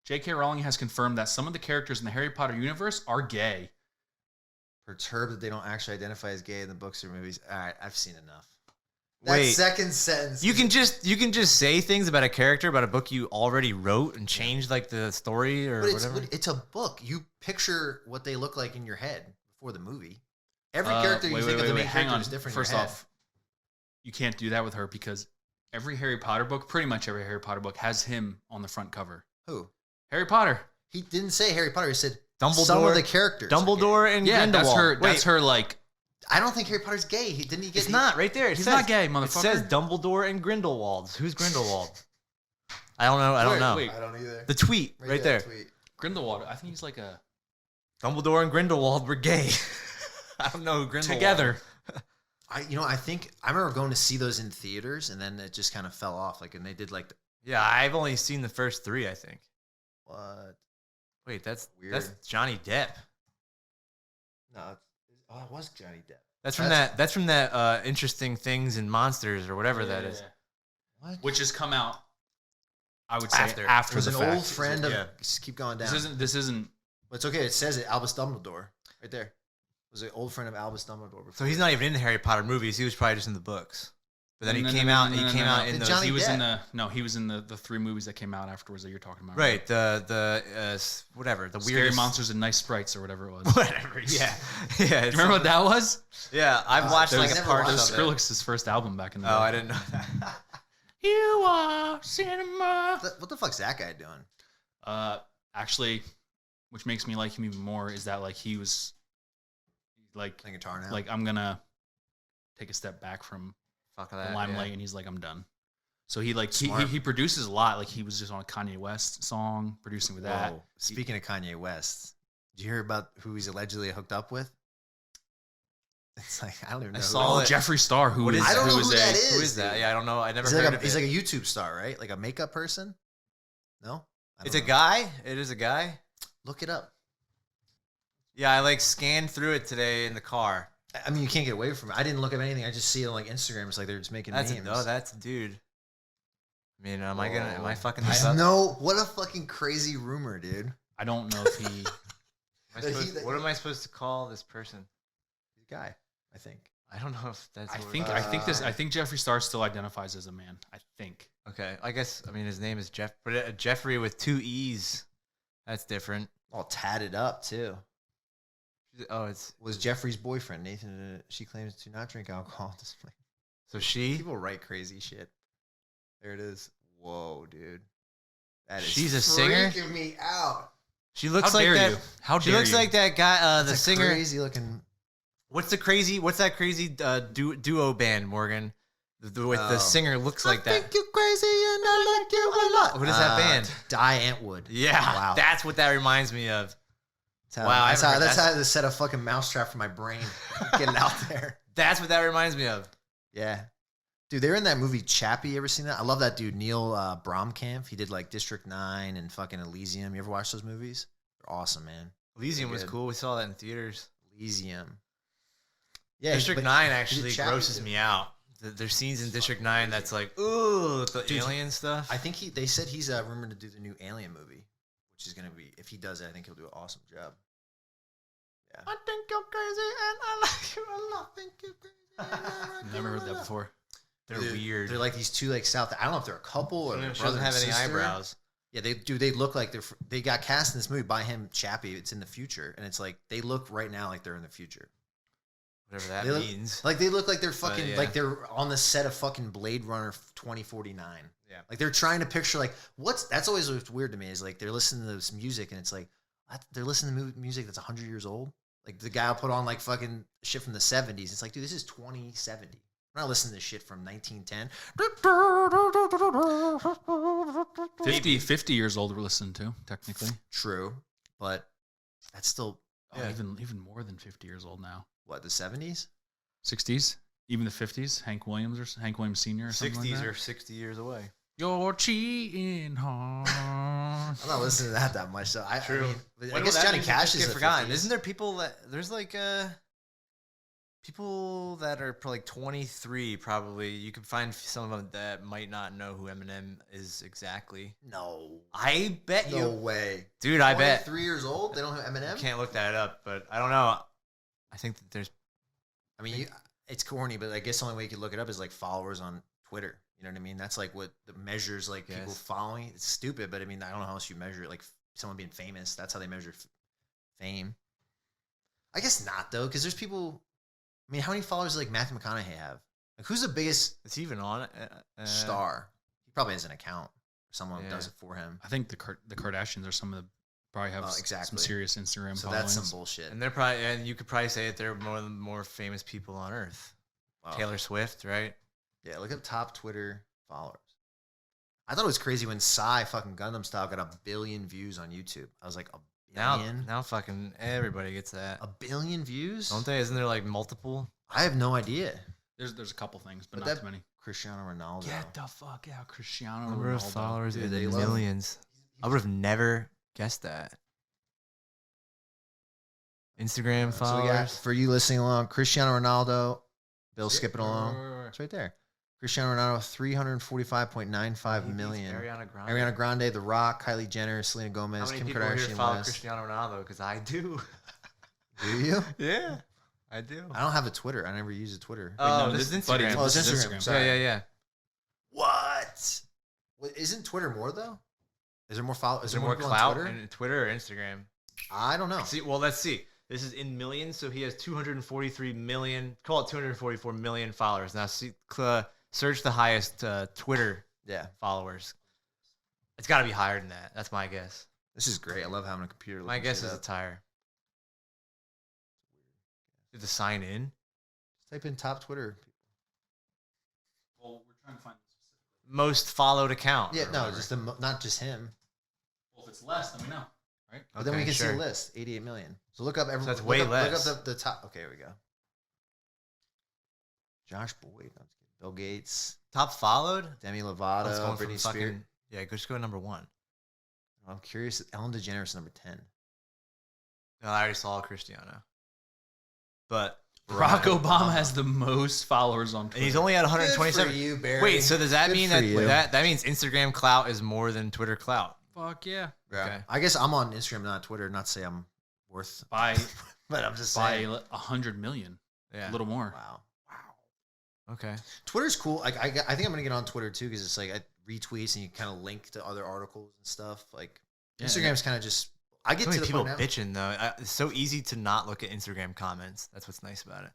J.K. Rowling has confirmed that some of the characters in the Harry Potter universe are gay. Perturbed that they don't actually identify as gay in the books or movies. All right, I've seen enough. That Wait. second sentence. You can just say things about a character about a book you already wrote and change like the story or But whatever. it's a book. You picture what they look like in your head before the movie. Every character you think of the main hang character on. is different. First in your head. off, you can't do that with her because every Harry Potter book, pretty much every Harry Potter book, has him on the front cover. Who? Harry Potter. He didn't say Harry Potter. He said Dumbledore. some of the characters. are gay. Dumbledore and Yeah, Grindelwald. that's her. Wait, That's her. Like, I don't think Harry Potter's gay. Didn't he get? It's not right there. It he's says, not gay, It motherfucker. says Dumbledore and Grindelwald. Who's Grindelwald? I don't know. I don't know. wait. I don't either. The tweet right there. Tweet. Grindelwald. I think he's like a Dumbledore and Grindelwald were gay. I don't know who Grindelwald. together. I think I remember going to see those in theaters, and then it just kind of fell off. Like, and they did like, Yeah, I've only seen the first 3. I think. what? Wait, that's Weird. Johnny Depp. No, it was Johnny Depp. That's from that Interesting Things and Monsters or whatever that is. What? Which has come out. I would say After. after It was the an fact. old friend of. Yeah. Just keep going down. This isn't. But it's okay. It says it. Albus Dumbledore, right there. Was an old friend of Albus Dumbledore. Before. So he's not even in the Harry Potter movies. He was probably just in the books. But then No, he no, came no, out. no, He no, came no, out no. in the. Johnny He was in Depp. he was in the 3 movies that came out afterwards that you're talking about. Right. The whatever the Scary weirdest Monsters and Nice Sprites or whatever it was. Whatever. Yeah. Yeah. Do you remember what that was? Yeah, I've watched I've like a never part watched of That was it. Skrillex's first album back in the day. Oh, I didn't know that. You are cinema. What the fuck's that guy doing? Actually, which makes me like him even more is that like he was like Playing guitar now. I'm gonna take a step back from Fuck the that. limelight, Yeah. and he's like, I'm done. So he like Smart. he produces a lot. Like he was just on a Kanye West song, producing with that. Whoa. Speaking of Kanye West, did you hear about who he's allegedly hooked up with? It's like I don't even know. I who saw it it. is. Jeffree Star, who What is is I don't know who who is that a is. Who is that? dude. Yeah, I don't know. I never He's heard like of he's it. like a YouTube star, right? Like a makeup person. No, I It's don't a know. guy. It is a guy. Look it up. Yeah, I like scanned through it today in the car. I mean, you can't get away from it. I didn't look at anything. I just see it on like Instagram. It's like they're just making That's memes. that's a dude. I mean, am I fucking I this up? know. What a fucking crazy rumor, dude. I don't know if he. What am I supposed to call this person? Good guy, I think. I don't know if that's. I think Jeffree Star still identifies as a man. I think. Okay, I guess. I mean, his name is Jeff, but Jeffrey with 2 E's. That's different. All tatted up too. Oh, it's was Jeffrey's boyfriend Nathan. She claims to not drink alcohol. So she. People write crazy shit. There it is. Whoa, dude. That is She's a singer. Freaking me out. She looks How like dare that. you? How She dare looks you? like that guy. The That's a singer. crazy looking. What's that crazy duo band, Morgan? With the singer looks like that. I think you're crazy and I like you a lot. What is that band? Die Antwood. Yeah, Wow. that's what that reminds me of. Wow, that's I haven't heard how to set a fucking mousetrap for my brain. Get it out there. That's what that reminds me of. Yeah. Dude, they were in that movie Chappie. You ever seen that? I love that dude, Neil Blomkamp. He did like District 9 and fucking Elysium. You ever watch those movies? They're awesome, man. Elysium was good. cool. We saw that in theaters. Elysium. Yeah, District but 9 he actually did Chappie, grosses too. me out. There's scenes in District 9 that's like, ooh, the Dude, alien stuff. I think they said he's rumored to do the new Alien movie, which is going to be, if he does it, I think he'll do an awesome job. Yeah. I think you're crazy and I like you a lot. Think you're crazy and I like Never you heard a that lot. before. They're Dude, weird. They're like these two like South. I don't know if they're a couple or She brother doesn't have and any sister. eyebrows. Yeah, they do. They look like they got cast in this movie by him, Chappie. It's in the future, and it's like they look right now like they're in the future. Whatever that They look- means. Like they look like they're fucking yeah. like they're on the set of fucking Blade Runner 2049. Yeah. Like they're trying to picture like that's always what's weird to me is like they're listening to this music and it's like they're listening to music that's 100 years old. Like the guy will put on like fucking shit from the 70s. It's like, dude, this is 2070. I'm not listening to shit from 1910. 50 years old we're listening to, technically. True, but that's still Oh, Yeah. even more than 50 years old now. what, the 70s? 60s, even the 50s. Hank Williams Sr. or something 60s like that. or 60 years away. You're cheating hard. I'm not listening to that much. So I True. mean, but I When guess will that Johnny music Cash just is get the forgotten. 50s. Isn't there people that there's like people that are like 23 probably? You could find some of them that might not know who Eminem is exactly. No, I bet no you, way, dude. I bet 3 years old. They don't have Eminem. I can't look that up, but I don't know. I think that there's I mean, it's corny, but I guess the only way you could look it up is like followers on Twitter. You know what I mean? That's like what the measures like people Yes. following. It's stupid, but I mean, I don't know how else you measure it. Like someone being famous, that's how they measure fame. I guess not though, because there's people. I mean, how many followers does like Matthew McConaughey have? Like, who's the biggest it's even on it. star? He probably has an account. Someone Yeah. does it for him. I think the Kardashians are some of the probably have some exactly. serious Instagram So followings. that's some bullshit. And they're probably, and you could probably say that they're one of the more famous people on earth. Wow. Taylor Swift, right? Yeah, look up top Twitter followers. I thought it was crazy when Psy fucking Gundam Style got 1 billion views on YouTube. I was like, a billion? Now fucking everybody gets that. 1 billion views? Don't they? Isn't there like multiple? I have no idea. There's a couple things, but But not that- too many. Cristiano Ronaldo. Get the fuck out, Cristiano Number of Ronaldo. followers Dude, in they the love- millions. I would have never guessed that. Instagram So we got, followers. for you listening along, Cristiano Ronaldo, Bill See it? skipping along. Right. It's right there. Cristiano Ronaldo, 345.95 million. Ariana Grande. Ariana Grande, The Rock, Kylie Jenner, Selena How Gomez, many Kim people here Kardashian follow West. Cristiano Ronaldo? Because I do. Do you? Yeah, I do. I don't have a Twitter. I never use a Twitter. Oh, no, this this- is buddy, Instagram. Oh, it's this is Instagram. Instagram. Sorry. Yeah. What? Isn't Twitter more though? Is there more follow? Is there more people on clout Twitter? in Twitter or Instagram? I don't know. See, well, let's see. This is in millions, so he has 243 million. Call it 244 million followers. Now, see, search the highest Twitter Yeah, followers. It's got to be higher than that. That's my guess. this is great. I love having a computer. My looking guess shit is up. it's higher. Did the sign in? Type in top Twitter. Well, we're trying to find the specific. Most followed account. Yeah, or no, whatever. just not just him. Well, if it's less, then we know, right? But then we Okay, can see sure. the list. 88 million. So look up everyone. that's way less. Look up the top. Okay, here we go. Josh Boyd, no, Bill Gates, Top followed? Demi Let's Lovato, go from Britney fucking. Spears. Yeah, just go to number 1. I'm curious. Ellen DeGeneres number 10. No, I already saw Cristiano. But Barack Obama has the most followers on Twitter. and he's only at 127. Good for you, Barry. Wait, so does that Good mean for that, you. that means Instagram clout is more than Twitter clout? Fuck yeah. Yeah. Okay. I guess I'm on Instagram, not Twitter. Not to say I'm worth, By but I'm just by saying. 100 million. Yeah. A little more. Wow. Okay. Twitter's cool. Like I think I'm gonna get on Twitter too because it's like I retweets and you kind of link to other articles and stuff. Like Instagram's kind of just. I get to the people point now. bitching though. It's so easy to not look at Instagram comments. That's what's nice about it.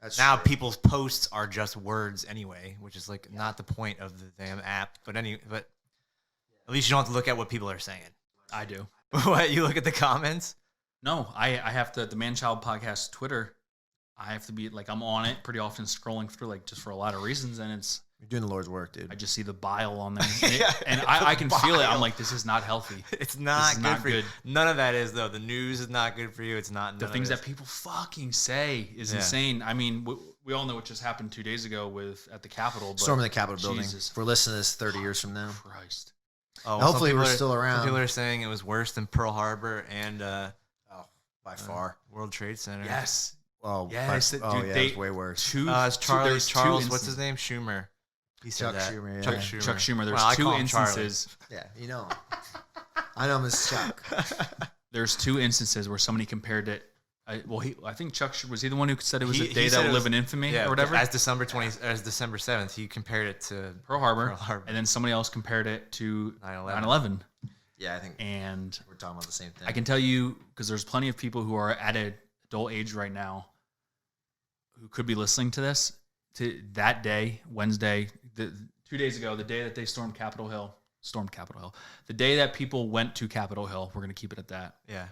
That's now true. people's posts are just words anyway, which is like not the point of the damn app. But at least you don't have to look at what people are saying. I do. What, you look at the comments? No, I have to, the Man-Child podcast Twitter, I have to be like, I'm on it pretty often, scrolling through like just for a lot of reasons. And You're doing the Lord's work, dude. I just see the bile on there. And I can feel it. I'm like, this is not healthy. It's not good not for you. good. None of that is though. The news is not good for you. It's not. The things that people fucking say is insane. I mean, we all know what just happened 2 days ago at the Capitol. But Storming the Capitol building. Jesus. If we're listening to this 30 years from now. Christ. Oh, hopefully we're still around. Some people are saying it was worse than Pearl Harbor and by far. World Trade Center. Yes. Oh, yes. Dude, it's way worse. It's Charles. Two What's his name? Schumer. He said Chuck that. Schumer. Yeah. Chuck Schumer. There's Well, I two call him instances. Yeah, you know. I know him as Chuck. There's two instances where somebody compared it. I think Chuck was he the one who said it was a day he that said will it live was- in infamy Yeah, or whatever. as December 7th, he compared it to Pearl Harbor. Pearl Harbor. And then somebody else compared it to 9/11. 9/11. Yeah, I think And we're talking about the same thing. I can tell you, because there's plenty of people who are at an adult age right now who could be listening to this, to that day, Wednesday, 2 days ago, the day that they stormed Capitol Hill, the day that people went to Capitol Hill, we're going to keep it at that, Yeah.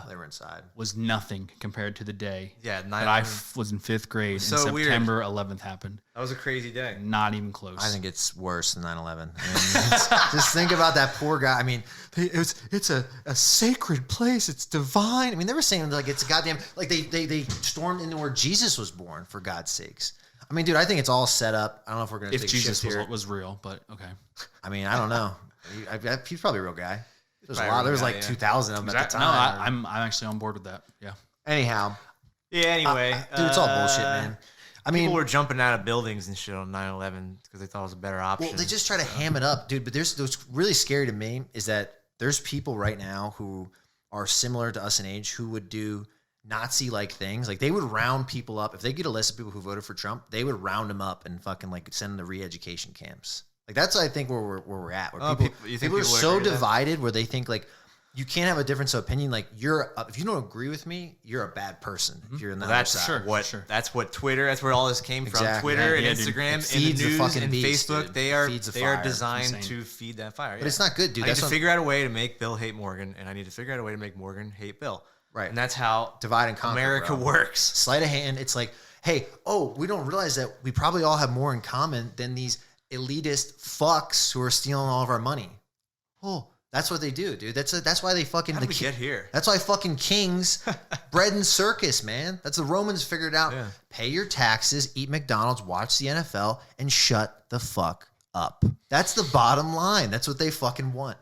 They were inside. was nothing compared to the day Yeah. that I was in 5th grade and so weird. September 11th happened. That was a crazy day. Not even close. I think it's worse than 9/11. I mean, just think about that poor guy. I mean, it's a sacred place. It's divine. I mean, they were saying like it's a goddamn like they stormed into where Jesus was born, for God's sakes. I mean, dude, I think it's all set up. I don't know if we're gonna if take Jesus a shift here. was real, but okay. I mean, I don't know. He's probably a real guy. There's a Probably lot. a There real was guy, like yeah. 2,000 of them at the No, time. I'm actually on board with that. Yeah. Anyhow, Yeah. Anyway, dude, it's all bullshit, man. I mean, people were jumping out of buildings and shit on 9/11 because they thought it was a better option. well, they just try to ham it up, dude. But what's really scary to me is that there's people right now who are similar to us in age who would do Nazi-like things. Like they would round people up if they get a list of people who voted for Trump. They would round them up and fucking like send them to re-education camps. Like that's I think where we're at. Where Oh, people, you think people are people would so agree with that? divided where they think like you can't have a difference of opinion. Like if you don't agree with me, you're a bad person. If you're in the That's other side. That's what Twitter. That's where all this came from. Exactly. Twitter Yeah, and dude. Instagram It and feeds the the news fucking and beast, Facebook. dude. They It are feeds the they are fire. designed Insane. to feed that fire. But it's not good, dude. I need That's to what figure out a way to make Bill hate Morgan, and I need to figure out a way to make Morgan hate Bill. Right. And that's how divide and conquer. America bro. works. Sleight of hand. It's like, hey, we don't realize that we probably all have more in common than these elitist fucks who are stealing all of our money. Oh, that's what they do, dude. That's why they fucking How did we get here? That's why fucking kings bred in circus, man. That's the Romans figured out. Yeah. Pay your taxes, eat McDonald's, watch the NFL, and shut the fuck up. That's the bottom line. That's what they fucking want.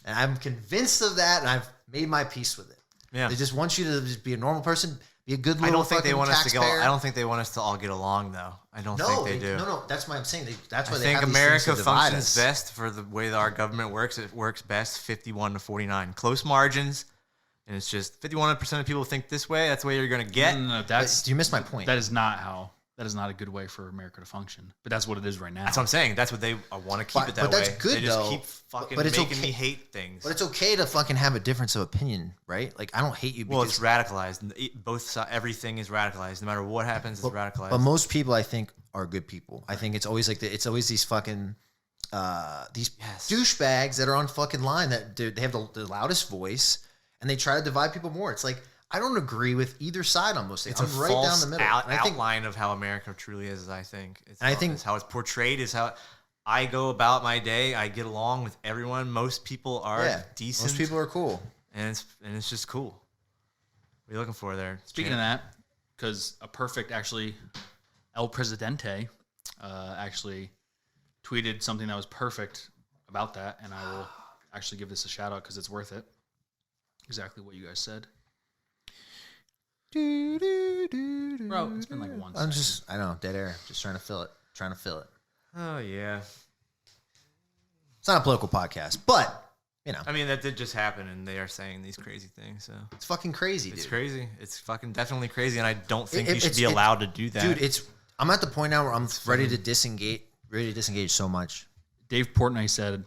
And I'm convinced of that, and I've made my peace with it. Yeah. They just want you to just be a normal person, be a good little I don't think they fucking want us to go. taxpayer. I don't think they want us to all get along, though. I don't think they do. No. That's why I'm saying. That's why I they think have these America things to divide functions us. best for the way that our government works. It works best 51 to 49. Close margins. And it's just 51% of people think this way. That's the way you're going to get. No, But you missed my point. that is not a good way for America to function. But that's what it is right now. That's what I'm saying. That's what they want to keep But- it that but that's way. good, they just though. keep fucking But it's making okay. me hate things. But it's okay to fucking have a difference of opinion, right? Like I don't hate you Well, because it's radicalized. Both sides, everything is radicalized. No matter what happens, it's radicalized. But most people, I think, are good people. I think it's always like it's always these fucking these Yes. douchebags that are on fucking line that they have the loudest voice and they try to divide people more. It's like I don't agree with either side on most things. It's I'm a right false down the middle. And I think outline of how America truly is. I think. And It's how it's portrayed. Is how I go about my day. I get along with everyone. Most people are decent. most people are cool. and it's just cool. What are you looking for there? Speaking of that, because a perfect actually El Presidente actually tweeted something that was perfect about that, and I will actually give this a shout out because it's worth it. Exactly what you guys said. Bro, it's been like 1 second. I know, dead air. Just trying to fill it. Oh yeah. It's not a political podcast, but You know, I mean, that did just happen, and they are saying these crazy things. So it's fucking crazy, dude. it's crazy. It's fucking definitely crazy, and I don't think you should it's- be allowed to do that. Dude, I'm at the point now where I'm ready to disengage so much. Dave Portnoy said,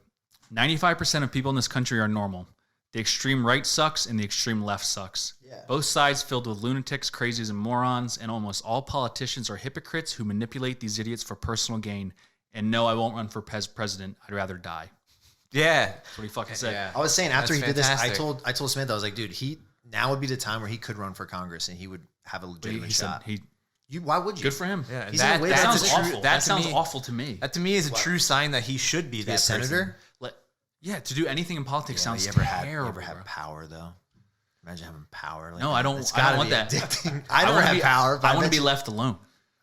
95% of people in this country are normal. The extreme right sucks and the extreme left sucks. Yeah. Both sides filled with lunatics, crazies, and morons, and almost all politicians are hypocrites who manipulate these idiots for personal gain. And no, I won't run for president. I'd rather die. yeah. That's what he fucking said. Yeah. I was saying after That's he did this, fantastic. I told Smith, I was like, dude, now would be the time where he could run for Congress and he would have a But legitimate he said, shot. good Why would you? for him. Yeah, and He's in a way That That's sounds a awful. That sounds awful to me. That to me is a true sign that he should be Be that a senator? Yeah, to do anything in politics sounds You terrible. ever had bro. power though? Imagine having power. Like No, I don't. It's I don't gotta want be that. addicting. I never wanna had be- power. But I want to bet be you- left alone.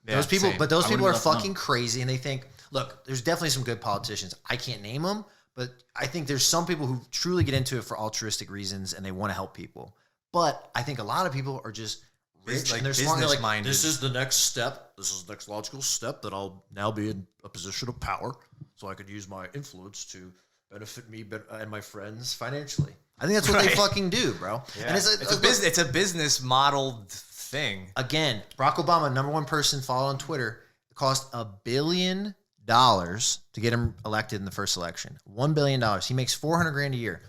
Yeah, Those people, same. but those I people wanna are be left alone. fucking crazy, and they think, look, there's definitely some good politicians. I can't name them, but I think there's some people who truly get into it for altruistic reasons and they want to help people. But I think a lot of people are just rich Like and they're smart. They're like, business-minded. this is the next step. This is the next logical step that I'll now be in a position of power, so I could use my influence to benefit me and my friends financially. I think that's what they Right. fucking do, bro. Yeah. And It's a business modeled thing. Again, Barack Obama, number one person followed on Twitter, it cost $1 billion to get him elected in the first election. $1 billion. He makes $400,000 a year.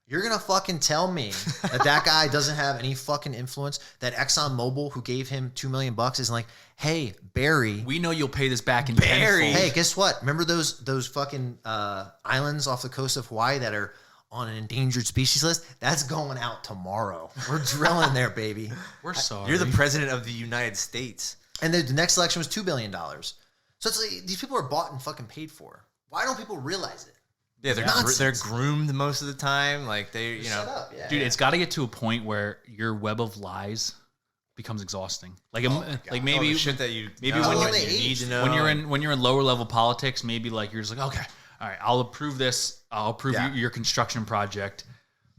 You're gonna fucking tell me that guy doesn't have any fucking influence? That ExxonMobil, who gave him $2 million, isn't like, hey, Barry. We know you'll pay this back in Barry. tenfold. Hey, guess what? Remember those fucking islands off the coast of Hawaii that are on an endangered species list? That's going out tomorrow. We're drilling there, baby. We're sorry. You're the president of the United States. And the next election was $2 billion. So it's like these people are bought and fucking paid for. Why don't people realize it? Yeah, Nonsense. they're groomed most of the time. Like they, Shut up, yeah. Dude, it's got to get to a point where your web of lies becomes exhausting. Like, like maybe the shit that you maybe know, when when you they need age, to know. when you're in lower level politics, maybe like you're just like, okay, all right, I'll approve this. I'll approve your construction project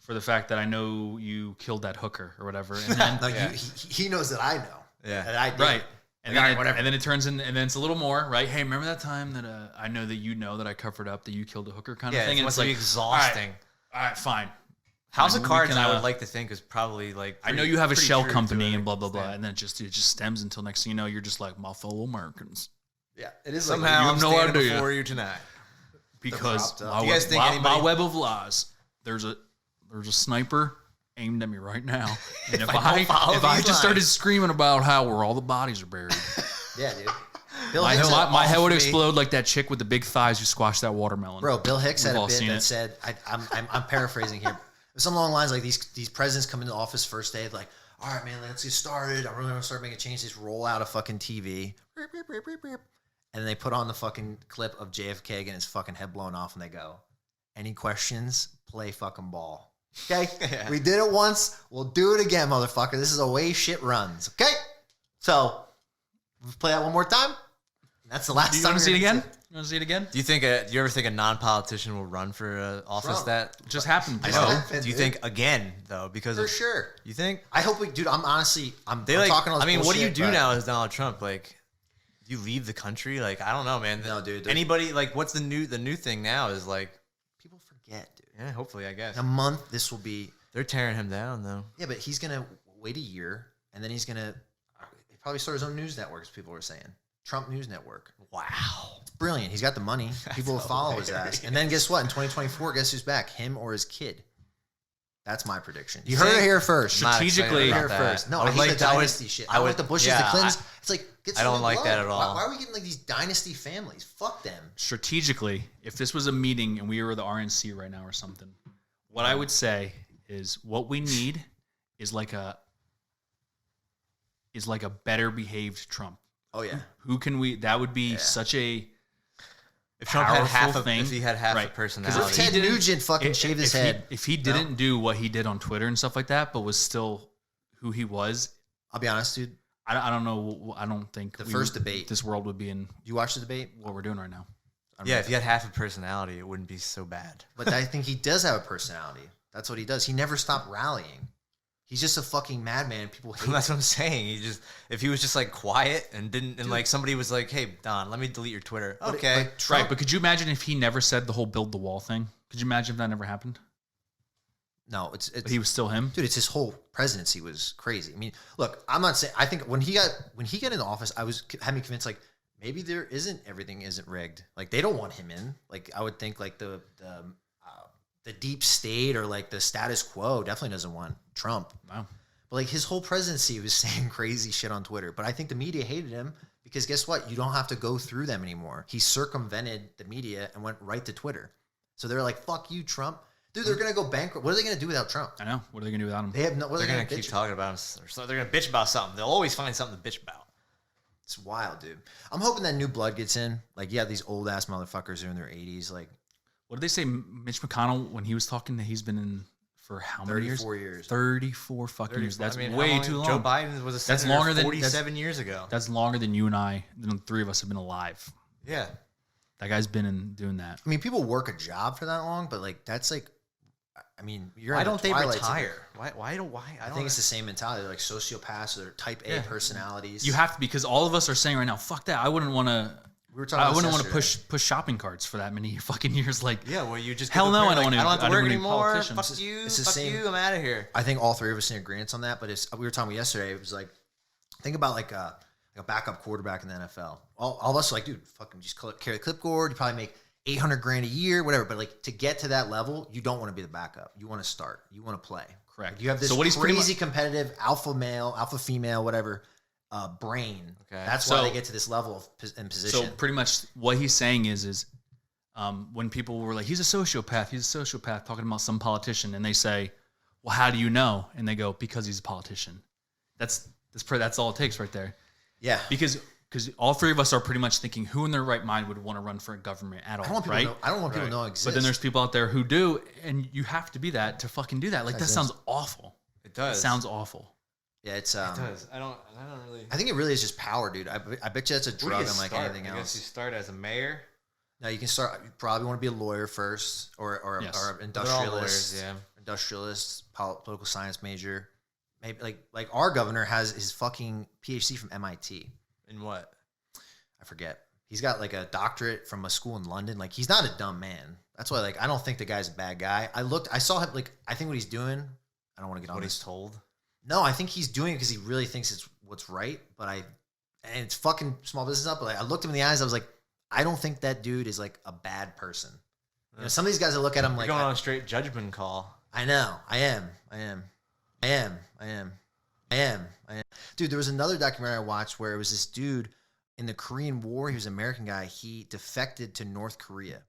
for the fact that I know you killed that hooker or whatever. And then No, Yeah. he knows that I know. Yeah. That I did. right. And Like, then, all right, whatever. and then it turns in, and then it's a little more, right? Hey, remember that time that I know that I covered up that you killed a hooker kind of yeah, thing? it And must it's be like, exhausting. all right, fine. House of we Cards, can, I would like to think is probably like. I know you have a pretty shell true to company an and blah blah blah, extent. and then it just stems until next thing you know, you're just like my fellow Americans Yeah, it is Somehow you I'm have no standing idea. before you tonight. because dropped up. my, Do you guys think my anybody- web of lies. There's a sniper aimed at me right now, and if I don't follow if I these just started lines. screaming about how where all the bodies are buried, Yeah, dude. Bill my, Hicks had my, my head would me. explode like that chick with the big thighs who squashed that watermelon. Bro, Bill Hicks had We've a all bit seen that it. said, I'm paraphrasing here. Something along the lines like these presidents come into office first day, like, all right, man, let's get started. I'm really gonna start making changes. They just roll out a fucking TV, beep, beep, beep, beep, beep. And they put on the fucking clip of JFK getting his fucking head blown off, and they go, "Any questions? Play fucking ball." Okay, Yeah. we did it once. We'll do it again, motherfucker. This is the way shit runs. Okay, so let's play that one more time. That's the last Do you time. want to see it we're gonna again? You want to see it again? Do you ever think a non-politician will run for office Trump. that? It just happened. I Just know. happened, Do you dude. think again though? Because For of, sure. you think I hope we, dude. I'm honestly, I'm they like? talking all this I mean, what do you bullshit, do but- now as Donald Trump? Like, do you leave the country? Like, I don't know, man. No, dude, Anybody like? What's the new thing now? Is like, People forget, dude. yeah, hopefully, I guess In a month, this will be. they're tearing him down though. Yeah, but he's gonna wait a year, and then he's gonna probably start his own news network. As people were saying, Trump News Network. Wow. It's brilliant. He's got the money. People will follow his ass. And then guess what? In 2024, guess who's back? Him or his kid? That's my prediction. You heard it here first. Not excited Strategically- about Here that. first. No, I I would hate like the that. dynasty shit. I want the Bushes, yeah, the Clintons. It's like get I don't some like blood. that at all. Why are we getting like these dynasty families? Fuck them. Strategically, if this was a meeting and we were the RNC right now or something, what I would say is what we need is like a better behaved Trump. Oh yeah. Who can we? That would be such a If Trump had half powerful of, thing. if he had half Right. a If personality, Ted didn't- Nugent fucking shaved his if head, if he didn't do what he did on Twitter and stuff like that, but was still who he was, I'll be honest, dude. I don't know. I don't think The first debate. this world would be in You watch the debate, what we're doing right now. I don't yeah, know. if he had half a personality, it wouldn't be so bad. but I think he does have a personality. That's what he does. He never stopped rallying. He's just a fucking madman. And people hate him. That's what I'm saying. If he was just like quiet and didn't, and like somebody was like, "Hey, Don, let me delete your Twitter." But- Okay, but Trump, Right, but could you imagine if he never said the whole build the wall thing? Could you imagine if that never happened? No, it's But he was still him. dude. It's his whole presidency was crazy. I mean, look, I'm not saying. I think when he got into office, had me convinced like maybe everything isn't rigged. Like they don't want him in. Like I would think like the deep state or like the status quo definitely doesn't want Trump. Wow. But like his whole presidency was saying crazy shit on Twitter. But I think the media hated him because guess what? You don't have to go through them anymore. He circumvented the media and went right to Twitter. So they're like, "Fuck you, Trump." Dude, they're gonna go bankrupt. What are they gonna do without Trump? I know. What are they gonna do without him? They have no. What They're are they gonna keep bitch talking about him. So they're gonna bitch about something. They'll always find something to bitch about. It's wild, dude. I'm hoping that new blood gets in. Like, yeah, these old ass motherfuckers are in their 80s. Like, What did they say? Mitch McConnell, when he was talking, that he's been in for how many years? 34 years. 34 fucking years. That's I mean, way how long- too long. Joe Biden was a That's senator longer than- 47 years ago. That's longer than you and I, than the three of us have been alive. Yeah. That guy's been in doing that. I mean, people work a job for that long, but like, that's like, I mean, you're Why in the don't they twilight to retire? Why? I think it's the same mentality. They're like sociopaths, or type A personalities. You have to, because all of us are saying right now, fuck that. I wouldn't want to. We were talking. I about wouldn't this want to yesterday. push shopping carts for that many fucking years. Like, Yeah, well, you just Hell get to the no, point I don't like, wanna- I don't have I to don't work wanna be anymore. politicians. Fuck you. It's the Fuck same- you. I'm out of here. I think all three of us are in agreement on that. But we were talking yesterday. It was like, think about like a backup quarterback in the NFL. All of us are like, dude, fucking just carry the clipboard. You probably make $800,000 a year, whatever. But like to get to that level, you don't want to be the backup. You want to start. You want to play. correct. Like, you have this So what he's pretty crazy competitive alpha male, alpha female, whatever brain. Okay. That's why So- they get to this level of and position. So pretty much what he's saying is when people were like, he's a sociopath, talking about some politician, and they say, well, how do you know? And they go, because he's a politician. That's all it takes right there. yeah. Because all three of us are pretty much thinking, who in their right mind would want to run for government at all, I don't want people right? to know, I don't want people to know I exist. But then there's people out there who do, and you have to be that to fucking do that. Like, that Guys, sounds awful. It It does. sounds awful. yeah, it's It does. I don't really. I think it really is just power, dude. I bet you that's a Where do drug you unlike start? anything I guess you else. start as a mayor. Now you can start. You probably want to be a lawyer first, or Yes. or an They're all industrialist, lawyers, yeah. political science major. Maybe like our governor has his fucking PhD from MIT. In what? I forget. He's got like a doctorate from a school in London. Like he's not a dumb man. That's why like I don't think the guy's a bad guy. I saw him like I think what he's doing. I don't want to get on What this. he's told. No, I think he's doing it because he really thinks it's what's right. And it's fucking small business up. But like, I looked him in the eyes. I was like, I don't think that dude is like a bad person. You know, some of these guys I look at him You're like, going on a straight judgment call. I know, I am. Dude, there was another documentary I watched where it was this dude in the Korean War. He was an American guy. He defected to North Korea,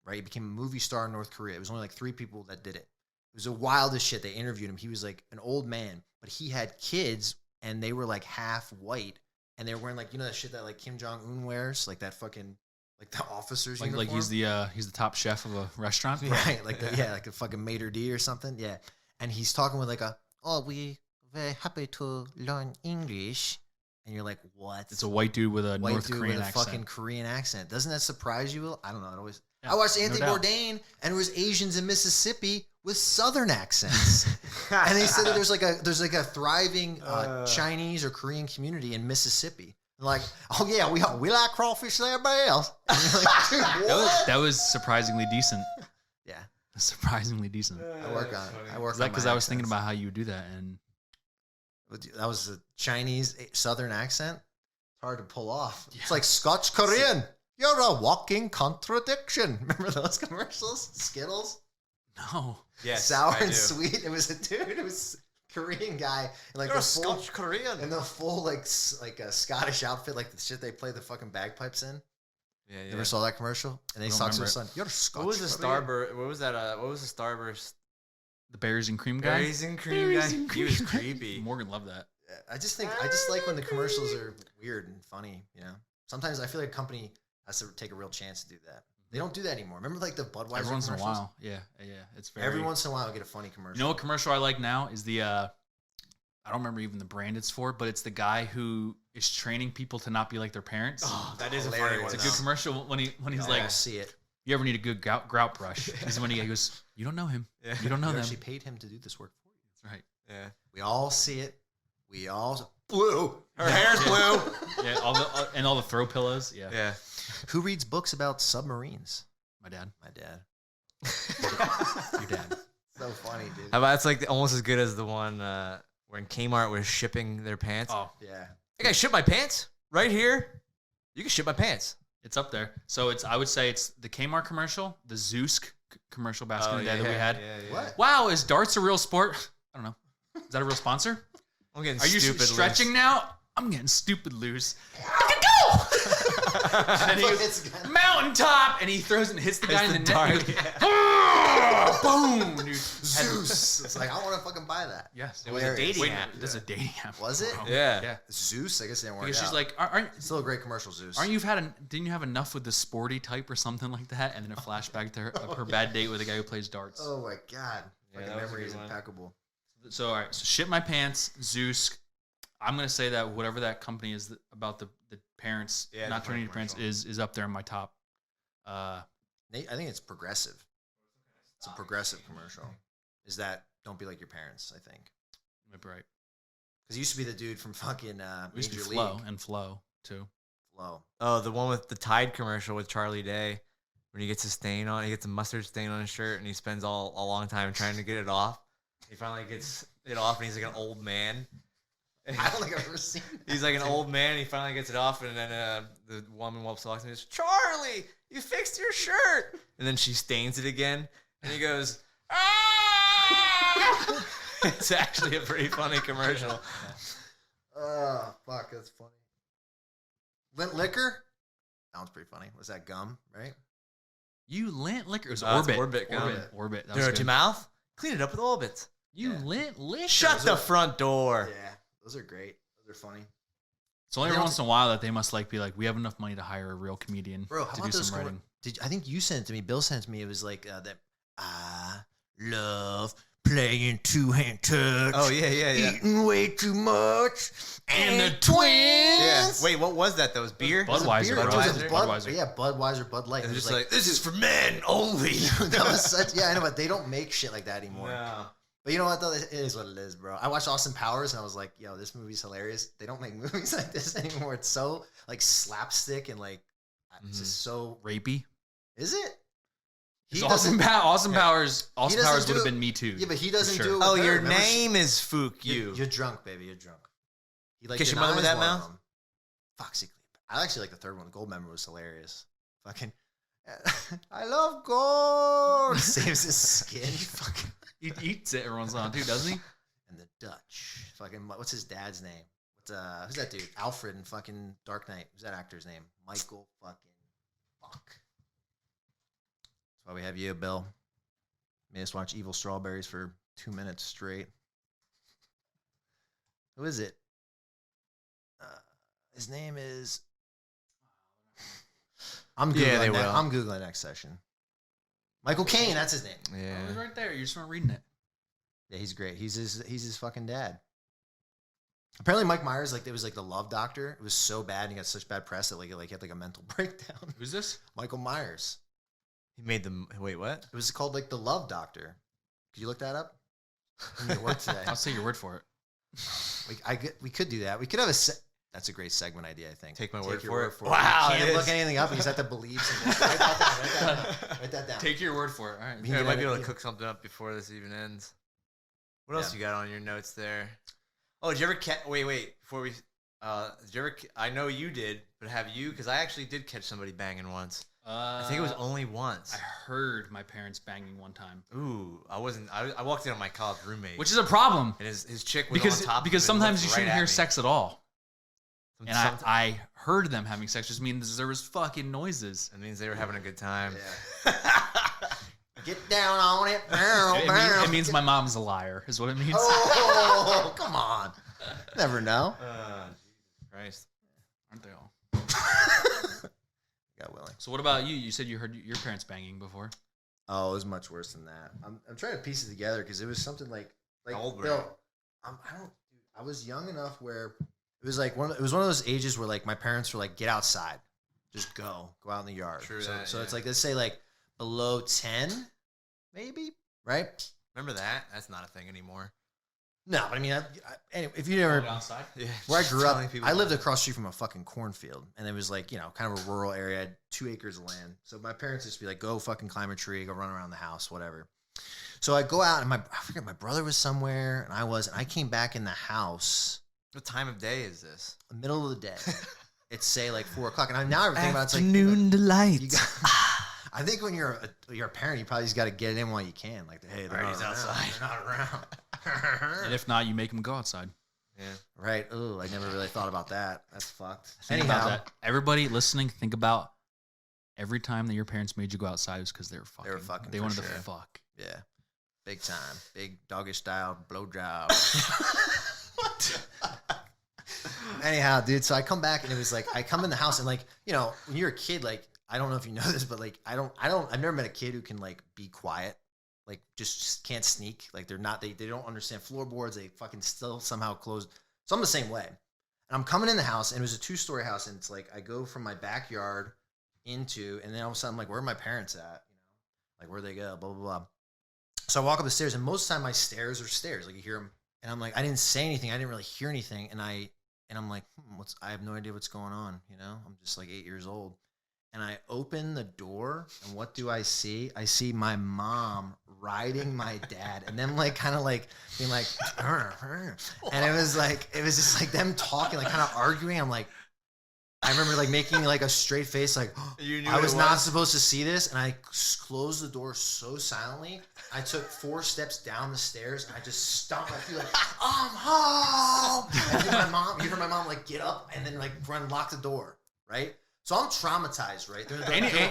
right? He became a movie star in North Korea. It was only like 3 people that did it. It was the wildest shit. They interviewed him. He was like an old man, but he had kids and they were like half white and they were wearing like, you know, that shit that like Kim Jong-un wears, like that fucking, like the officer's uniform. Like he's the top chef of a restaurant. Right, like like a fucking maitre d' or something. Yeah, and he's talking with like we very happy to learn English, and you're like, what? It's a white dude with a white North dude Korean with a accent. fucking Korean accent. Doesn't that surprise you? I don't know. It always. Yeah, I watched no Anthony doubt. Bourdain, and it was Asians in Mississippi with Southern accents, and they said that there's like a thriving Chinese or Korean community in Mississippi. Like, oh yeah, we like crawfish there, bells. And you're like, dude, what? That was surprisingly decent. Yeah, Surprisingly decent. I work on it. I work on Because my I was thinking accents. about how you would do that, and That was a Chinese Southern accent. It's hard to pull off. Yeah. It's like Scotch Korean. You're a walking contradiction. Remember those commercials? Skittles? no. Yes, Sour I and do. sweet. It was a dude. It was a Korean guy. And like You're a the full, Scotch Korean. in the full like a Scottish outfit, like the shit they play the fucking bagpipes in. Yeah, yeah. Never saw that commercial? And they I don't talk to remember his son. You're a Scotch What was the Korean. Starburst? What was that? What was the Starburst? The berries and cream guy. Berries and cream Berries guy. and He was cream. creepy. Morgan loved that. I just like when the commercials are weird and funny, you know? Sometimes I feel like a company has to take a real chance to do that. They don't do that anymore. Remember like the Budweiser Every once in a commercials? while. Yeah. It's very. Every once in a while I'll get a funny commercial. You know what commercial I like now is the I don't remember even the brand it's for, but it's the guy who is training people to not be like their parents. Oh, that is a funny Hilarious. one. It's a good commercial when he's I'll like, see it. you ever need a good grout brush? He's when he goes, you don't know him. Yeah. You don't know You them. actually paid him to do this work for you. That's right. Yeah. We all see it. We all blue. Her hair's blue. Yeah, all the throw pillows. Yeah. Yeah. Who reads books about submarines? My dad. My dad. Your dad. So funny, dude. How about it's like almost as good as the one when Kmart was shipping their pants. Oh, Yeah. Hey guys, ship my pants right here. You can ship my pants. it's up there. So I would say it's the Kmart commercial, the Zeus commercial back in the day that we had. What? Wow, is darts a real sport? I don't know. Is that a real sponsor? I'm getting Are you stupid stretching loose. now? I'm getting stupid loose. And then he goes, mountaintop, and he throws it and hits the guy in the neck. He goes, boom, dude. Zeus. It's like, I want to fucking buy that. Yes. It was a dating Wait, app. this is a dating app. Was it? bro. Yeah. Yeah. Zeus? I guess it didn't work Because she's out. like, aren't Still a great commercial, Zeus. didn't you have enough with the sporty type or something like that? And then a flashback to her, of her bad date with a guy who plays darts. Oh my God. Yeah, Fucking that was a memory is good one. impeccable. So, all right. So, shit my pants, Zeus. I'm going to say that whatever that company is about the parents, Yeah, not the turning funny to parents, is up there in my top. Nate, I think it's progressive. It's a progressive commercial. Is that don't be like your parents, I think. Maybe right. Because he used to be the dude from fucking We used to Major be Flow League. and Flow, too. Flow. Oh, the one with the Tide commercial with Charlie Day, when he gets a stain on, he gets a mustard stain on his shirt, and he spends a long time trying to get it off. He finally gets it off, and he's like an old man. I don't think I've ever seen that. He's like an old man. He finally gets it off, and then the woman walks off and goes, "Charlie, you fixed your shirt." And then she stains it again, and he goes, "Ah!" It's actually a pretty funny commercial. Oh, fuck. That's funny. Lint liquor? That one's pretty funny. Was that gum, right? You lint liquor. It was Oh, it's Orbit. Orbit gum. Orbit. That Dirty was good. mouth. Clean it up with Orbit. You Yeah. lint liquor. Shut the front door. Yeah. Those are great. Those are funny. It's only They every don't- once in a while that they must like be like, we have enough money to hire a real comedian Bro, how to about do those some writing. I think you sent it to me. Bill sent it to me. It was like that. I love playing two-hand touch. Oh yeah. Eating way too much. And the twins. Yeah. Wait, what was that? That was beer. Was it Budweiser, beer? bro. It was a Budweiser. Yeah, Budweiser, Bud Light. And It was just like, this is for men only. that was such. Yeah, I know, but they don't make shit like that anymore. No. But you know what though? It is what it is, bro. I watched Austin Powers and I was like, yo, this movie's hilarious. They don't make movies like this anymore. It's so like slapstick and like it's just so. Rapey. Is it? He Austin doesn't. Powers. Austin doesn't Powers do would have it- been Me Too. Yeah, but he doesn't For do sure. it. With Oh, her. your Remember name is Fook. You're drunk, baby. You're drunk. He like Kiss your mother with denies that one of mouth? them. Foxy Clean. I actually like the third one. The gold member was hilarious. Fucking. I love gold. Saves his skin. Fucking. He eats it every once in a while too, doesn't he? And the Dutch. Fucking. What's his dad's name? Who's that dude? Alfred in fucking Dark Knight. Who's that actor's name? Michael fucking. Fuck. That's why we have you, Bill. Made us watch Evil Strawberries for 2 minutes straight. Who is it? His name is. I'm googling. Yeah, they will. I'm googling next session. Michael Caine. That's his name. Oh, it Yeah. was right there. You just weren't reading it. Yeah, he's great. He's his fucking dad. Apparently, Mike Myers it was like the Love Doctor. It was so bad and he got such bad press that he had like a mental breakdown. Who's this? Michael Myers. He made them. Wait, what? It was called like the Love Doctor. Could you look that up? In your work today. I'll say your word for it. We could do that. We could have that's a great segment idea, I think. Take my your word for it. it. Wow, You it can't look is. anything up. You just have to believe something. Write that down. Write that down. Take your word for it. All right. Me- Yeah, I might be able to Yeah. cook something up before this even ends. What else Yeah. you got on your notes there? Oh, did you ever catch? Wait. Before we, did you ever? I know you did, but have you? Because I actually did catch somebody banging once. I think it was only once. I heard my parents banging one time, Ooh, I wasn't. I walked in on my college roommate, which is a problem and his chick was because on top. because of him and sometimes you looked shouldn't right hear at me. sex at all. And Somet- I heard them having sex, which means there was fucking noises. It means they were having a good time. Yeah. Get down on it. It means my mom's a liar, is what it means. Oh, come on. Never know. Jesus Christ. Aren't they all? Got willing. So what about you? You said you heard your parents banging before. Oh, it was much worse than that. I'm trying to piece it together because it was something like How old were Bill, you? I was young enough where it was like it was one of those ages where like my parents were like, get outside, just go out in the yard. True so that, so it's yeah. like, let's say like below 10, maybe, right? Remember that? That's not a thing anymore. No, but I mean, anyway, if you never outside? Yeah. where I grew Telling up, people I lived about across the street from a fucking cornfield, and it was like, kind of a rural area. I had 2 acres of land. So my parents just be like, go fucking climb a tree, go run around the house, whatever. So I go out and I forget my brother was somewhere and I came back in the house. What time of day is this? Middle of the day. It's say like 4 o'clock. And I'm now everything about it's like afternoon delight. I think when you're a parent, you probably just got to get it in while you can. Like, hey, they're not outside. They're not around. And if not, you make them go outside. Yeah. Right. Oh, I never really thought about that. That's fucked. Think about that. Everybody listening, think about every time that your parents made you go outside was because they were fucking. They wanted to fuck. Yeah. Big time. Big doggy style blowjob. Anyhow, dude, so I come back and it was like, I come in the house and like, you know, when you're a kid, like, I don't know if you know this, but like, I've never met a kid who can like be quiet, like just can't sneak. Like they don't understand floorboards. They fucking still somehow close. So I'm the same way. And I'm coming in the house and it was a 2-story house. And it's like, I go from my backyard into, and then all of a sudden I'm like, where are my parents at? You know, like where'd they go? Blah, blah, blah. So I walk up the stairs and most of the time my stairs are stairs. Like you hear them. And I'm like, I didn't say anything. I didn't really hear anything. And I'm like, I have no idea what's going on. You know, I'm just like 8 years old. And I open the door, and what do I see? I see my mom riding my dad, and then like kind of like being like, and it was just like them talking, like kind of arguing. I'm like, I remember like making like a straight face, like I was not supposed to see this, and I closed the door so silently. I took 4 steps down the stairs, and I just stomped my feet like, I'm home. And you hear my mom like get up and then like run, lock the door, right? So I'm traumatized, right?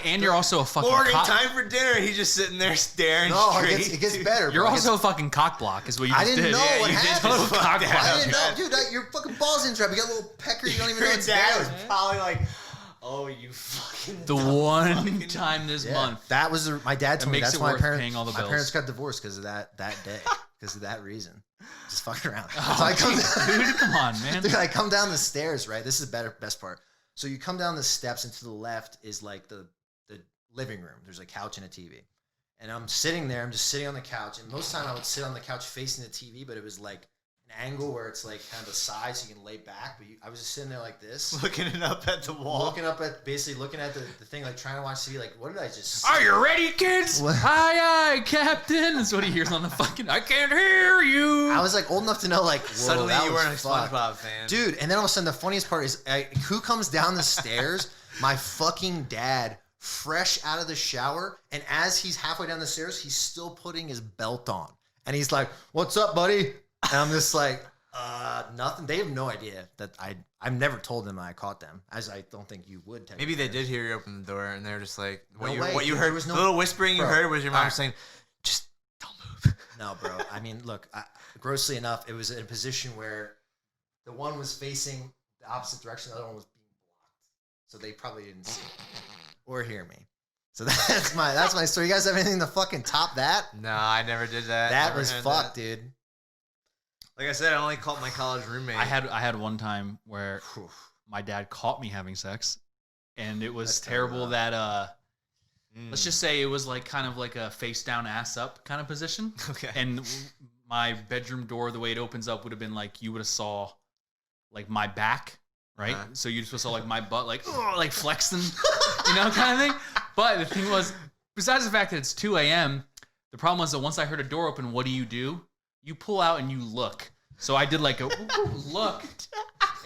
And you're also a fucking Morgan, time for dinner. He's just sitting there staring straight. It gets better. You're also a fucking cock block, is what you just did. I didn't know what happened. I didn't know, dude. Your fucking balls in trap. You got a little pecker. You don't even know it's dad there. was probably like, oh, you fucking. The one time this month. That was my dad told me. That's why my parents got divorced because of that day. Because of that reason. Just fucking around. Oh, so I come dude, come on, man. Dude, I come down the stairs, right? This is the best part. So you come down the steps, and to the left is like the living room. There's a couch and a TV. And I'm sitting there. I'm just sitting on the couch. And most of the time I would sit on the couch facing the TV, but it was like an angle where it's like kind of the side so you can lay back. But I was just sitting there like this. Looking it up at the wall. Looking at the thing, like trying to watch TV. Like, what did I just say? Are you ready, kids? What? Aye, aye, Captain. That's what he hears on the fucking, I can't hear you. I was like old enough to know like, whoa, suddenly you weren't a SpongeBob fan. Dude, and then all of a sudden the funniest part is who comes down the stairs? My fucking dad, fresh out of the shower. And as he's halfway down the stairs, he's still putting his belt on. And he's like, what's up, buddy? And I'm just like, nothing. They have no idea that I've never told them I caught them, as I don't think you would. Maybe they did hear you open the door, and they were just like, what you heard was the little whispering you heard was your mom saying, just don't move. No, bro. I mean, look, grossly enough, it was in a position where the one was facing the opposite direction, the other one was being blocked, so they probably didn't see or hear me. So that's my story. You guys have anything to fucking top that? No, I never did that. That was fucked, dude. Like I said, I only caught my college roommate. I had one time where my dad caught me having sex, and it was terrible that let's just say it was like kind of like a face down, ass up kind of position. Okay. And my bedroom door, the way it opens up, would have been like you would have saw like my back, right? So you just saw like my butt, like flexing, you know, kind of thing. But the thing was, besides the fact that it's 2 a.m., the problem was that once I heard a door open, what do? You pull out and you look. So I did like a look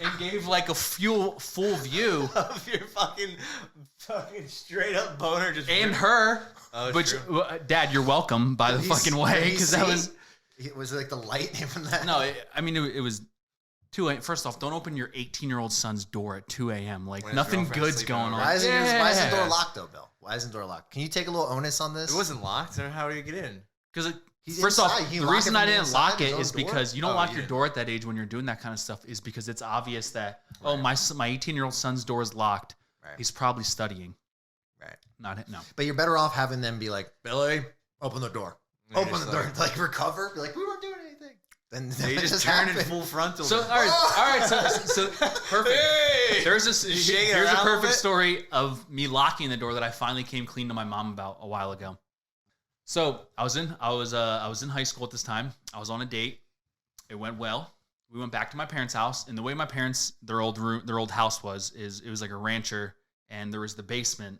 and gave like a full view of your fucking straight up boner just and her. Oh, but true. Dad, you're welcome. By the fucking way, because that was. It was like the light from that. No, it was 2 a.m. First off, don't open your 18-year-old son's door at 2 a.m. Like when nothing good's going on. Why isn't the door locked though, Bill? Why isn't the door locked? Can you take a little onus on this? It wasn't locked. So how do you get in? Because first off, the reason I didn't lock it is because you don't lock your door at that age when you're doing that kind of stuff. Is because it's obvious that my 18-year-old son's door is locked. Right. He's probably studying. Right. No. But you're better off having them be like, Billy, open the door. Open the door. Like recover. Be like, we weren't doing anything. Then you just turn in full frontal. So all right. So perfect. Hey! Here's a perfect story of me locking the door that I finally came clean to my mom about a while ago. So I was in high school at this time. I was on a date. It went well. We went back to my parents' house, and the way my parents their old house was it was like a rancher, and there was the basement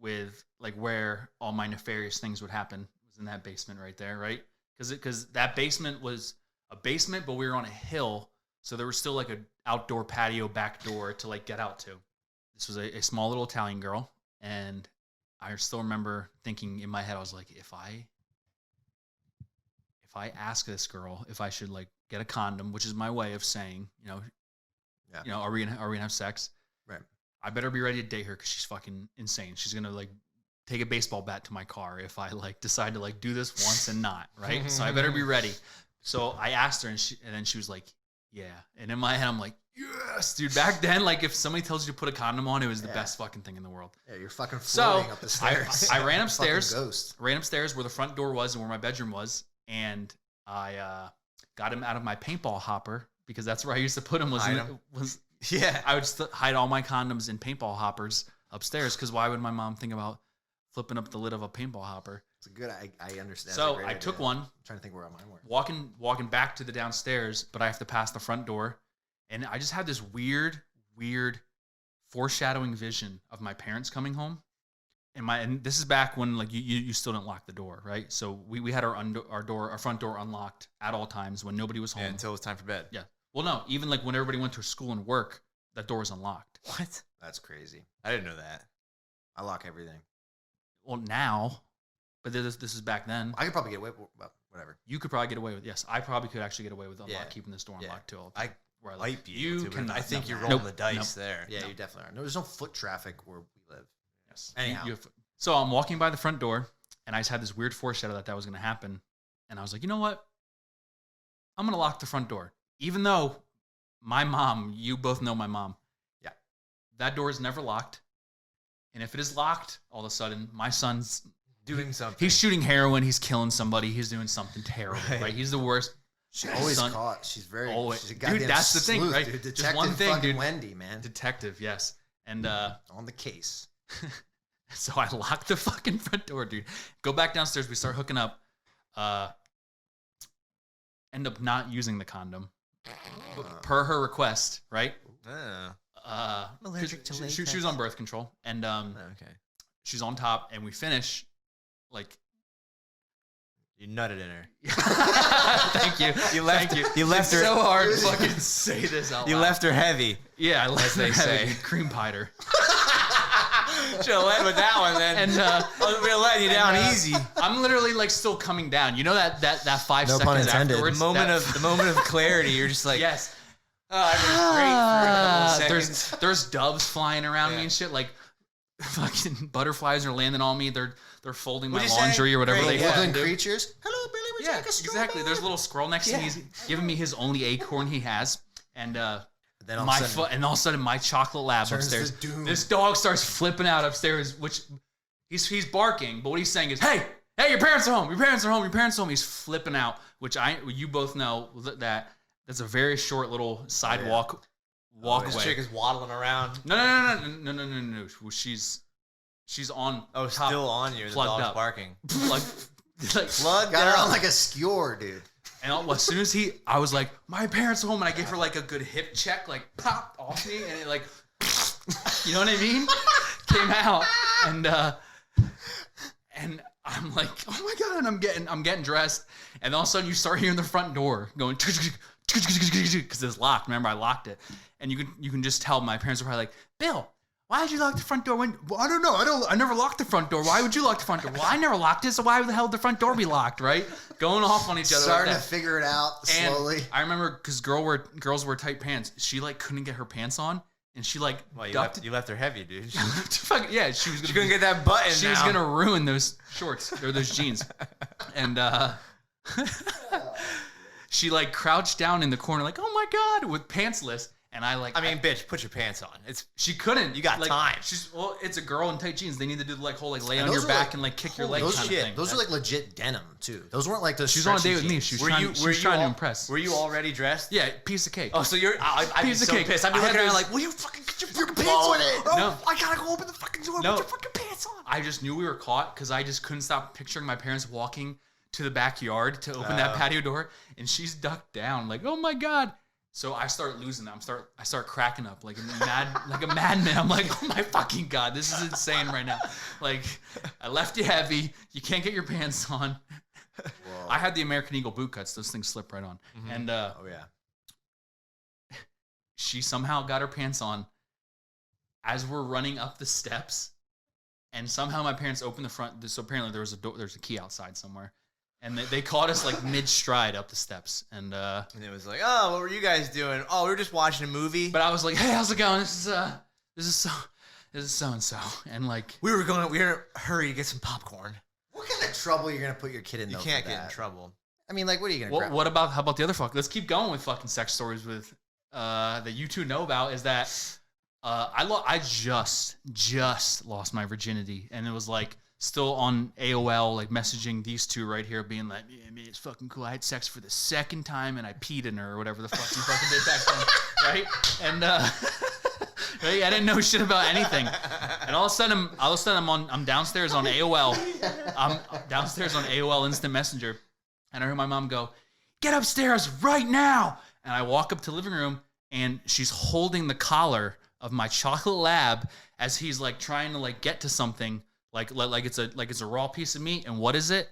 with like where all my nefarious things would happen. It was in that basement right there, right? Because that basement was a basement, but we were on a hill, so there was still like an outdoor patio back door to like get out to. This was a small little Italian girl, and I still remember thinking in my head, I was like, if I ask this girl if I should like get a condom, which is my way of saying, are we gonna have sex? Right. I better be ready to date her because she's fucking insane. She's gonna like take a baseball bat to my car if I like decide to like do this once and not, right? So I better be ready. So I asked her, and then she was like, yeah. And in my head, I'm like, yes, dude. Back then, like if somebody tells you to put a condom on, it was the best fucking thing in the world. Yeah, you're fucking floating up the stairs. I ran upstairs. Ghost. Ran upstairs where the front door was and where my bedroom was, and I got him out of my paintball hopper because that's where I used to put him. Yeah, I would hide all my condoms in paintball hoppers upstairs because why would my mom think about flipping up the lid of a paintball hopper? It's a good. I understand. So I took one. I'm trying to think where mine were. Walking back to the downstairs, but I have to pass the front door, and I just had this weird foreshadowing vision of my parents coming home, and this is back when like you still didn't lock the door, right? So we had our front door unlocked at all times when nobody was home until it was time for bed. Yeah. Well, no, even like when everybody went to school and work, that door was unlocked. What? That's crazy. I didn't know that. I lock everything. Well, now, but this is back then. I could probably get away with whatever. You could probably get away with. Yes, I probably could actually get away with keeping this door unlocked too. Where I might be. You can. I think you're rolling the dice there. Yeah, you definitely are. No, there's no foot traffic where we live. Yes. Anyhow, so I'm walking by the front door, and I just had this weird foreshadow that was going to happen, and I was like, you know what? I'm going to lock the front door, even though my mom. You both know my mom. Yeah. That door is never locked, and if it is locked, all of a sudden my son's doing something. He's shooting heroin. He's killing somebody. He's doing something terrible. Right? He's the worst. She's always caught. She's very. Always. She's a goddamn dude, that's the thing, sleuth, right? Dude. Detective just one thing, dude. Wendy, man. Detective, yes. And on the case. So I locked the fucking front door, dude. Go back downstairs. We start hooking up. End up not using the condom per her request, right? I'm allergic to latex. She was on birth control, and okay. She's on top, and we finish like. You nutted in her. Thank you. You left her so hard to fucking say this out loud. You left her heavy. Yeah, I left her say. Heavy. Cream pied her. Should have led with that one then. And I was letting you down easy. I'm literally like still coming down. You know that 5 No seconds afterwards. The moment of clarity. You're just like, yes. I was great for a couple of seconds. There's doves flying around me and shit. Like fucking butterflies are landing on me. They're folding my laundry or whatever they fucking creatures. Hello, Billy. Would you like a strawberry? Exactly. There's a little squirrel next to me. He's giving me his only acorn he has, and then all of a sudden my chocolate lab upstairs. This dog starts flipping out upstairs, which he's barking, but what he's saying is, "Hey, your parents are home. Your parents are home. Your parents are home." He's flipping out, which you both know that's a very short little sidewalk walkway. This chick is waddling around. No. She's on. Oh, top, still on you. The dog's up. barking. Got her on like a skewer, dude. And as soon as I was like, my parents are home, and I gave her like a good hip check, like popped off me, and it like, you know what I mean? Came out, and I'm like, oh my god, and I'm getting dressed, and all of a sudden you start hearing the front door going because it's locked. Remember, I locked it, and you can just tell my parents are probably like, Bill, why did you lock the front door? Well, I don't know. I never locked the front door. Why would you lock the front door? Well, I never locked it, so why the hell would the front door be locked, right? Going off on each other. Starting to figure it out slowly. And I remember because girls wear tight pants. She like couldn't get her pants on, and she like you left her heavy, dude. Yeah, she couldn't get that button. She was gonna ruin those shorts or those jeans, and she like crouched down in the corner, like, oh my god, with pantsless. And bitch, put your pants on. She couldn't. You got time. It's a girl in tight jeans. They need to do the whole lay on your back and like kick your leg kind of thing. Those are like legit denim too. Those weren't like those. She was on a date with me. She was trying to impress. Were you already dressed? Yeah, piece of cake. Oh, so you're I'd be so pissed. I'd be looking at her like, will you fucking get your fucking pants on? No, I gotta go open the fucking door. No. Put your fucking pants on. I just knew we were caught because I just couldn't stop picturing my parents walking to the backyard to open that patio door, and she's ducked down like, oh my god. So I start losing it. I start cracking up like a madman. I'm like, oh my fucking God, this is insane right now. Like, I left you heavy. You can't get your pants on. Whoa. I had the American Eagle boot cuts. Those things slip right on. Mm-hmm. And oh yeah, she somehow got her pants on as we're running up the steps, and somehow my parents opened the front. So apparently there's a key outside somewhere. And they caught us like mid-stride up the steps, and it was like, "Oh, what were you guys doing? Oh, we were just watching a movie." But I was like, "Hey, how's it going? This is so and so," and like we were in a hurry to get some popcorn. What kind of trouble you're gonna put your kid in? You can't get in trouble. I mean, like, what are you gonna? How about the other fuck? Let's keep going with fucking sex stories with that you two know about. Is that I just lost my virginity, and it was like. Still on AOL, like messaging these two right here, being like, "Yeah, man, it's fucking cool. I had sex for the second time, and I peed in her, or whatever the fuck you fucking did back then, right?" And right, I didn't know shit about anything. And all of a sudden, I'm downstairs on AOL. I'm downstairs on AOL Instant Messenger, and I heard my mom go, "Get upstairs right now!" And I walk up to the living room, and she's holding the collar of my chocolate lab as he's like trying to like get to something. Like it's a raw piece of meat, and what is it?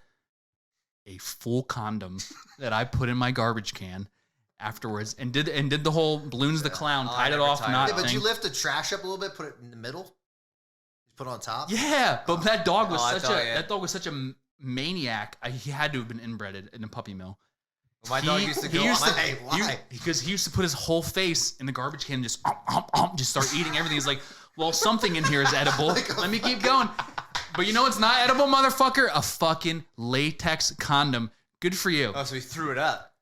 A full condom that I put in my garbage can afterwards, and did the whole balloons the clown, tied it off, not. Yeah, but you lift the trash up a little bit, put it in the middle, just put it on top. Yeah, but that dog was such a maniac. He had to have been inbred in a puppy mill. Well, my dog used to go. Why? Because he used to put his whole face in the garbage can and just just start eating everything. He's like, well, something in here is edible. Let me keep going. But you know what's not edible, motherfucker? A fucking latex condom. Good for you. Oh, so he threw it up.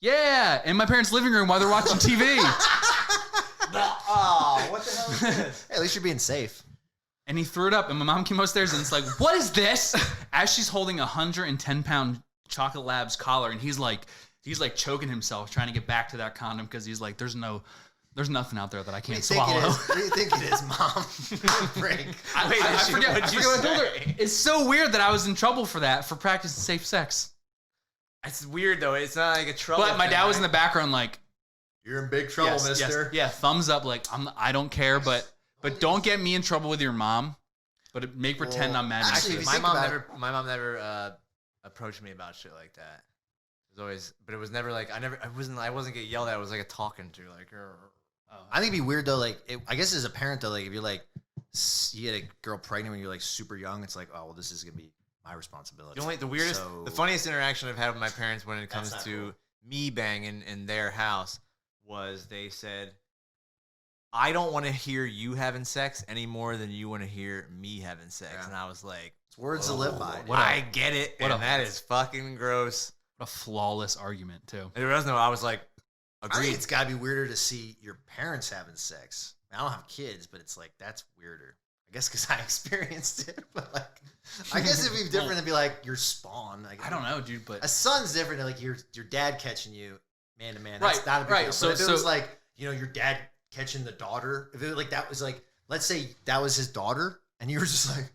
Yeah, in my parents' living room while they're watching TV. Oh, what the hell is this? Hey, at least you're being safe. And he threw it up, and my mom came upstairs, and it's like, what is this? As she's holding a 110-pound Chocolate Labs collar, and he's like choking himself, trying to get back to that condom, because he's like, there's nothing out there that I can't swallow. What do you think it is, Mom? Break. I forget what I told her. It's so weird that I was in trouble for practicing safe sex. It's weird though. It's not like a trouble. But my dad was in the background, like, "You're in big trouble, mister." Yes. Yeah, thumbs up, like I don't care, but don't get me in trouble with your mom. But make pretend I'm mad. Actually, my mom never approached me about shit like that. It was always, but it was never like I wasn't getting yelled at. It was like a talking to, like. I think it'd be weird though. Like, I guess as a parent though, like if you're like you get a girl pregnant when you're like super young, it's like, oh well, this is gonna be my responsibility. The funniest interaction I've had with my parents when it comes to me banging in their house was they said, "I don't want to hear you having sex any more than you want to hear me having sex," and I was like, "It's words to live by." I get it, that is fucking gross. What a flawless argument too. There was no. I was like. Agreed. I think it's got to be weirder to see your parents having sex. I don't have kids, but it's like, that's weirder. I guess because I experienced it, but like, I guess it'd be different to be like your spawn. Like, I don't know, dude, but a son's different than like your dad catching you man to man. That's not a big deal. So but if it was like, your dad catching the daughter, if it was like that was like, let's say that was his daughter, and you were just like,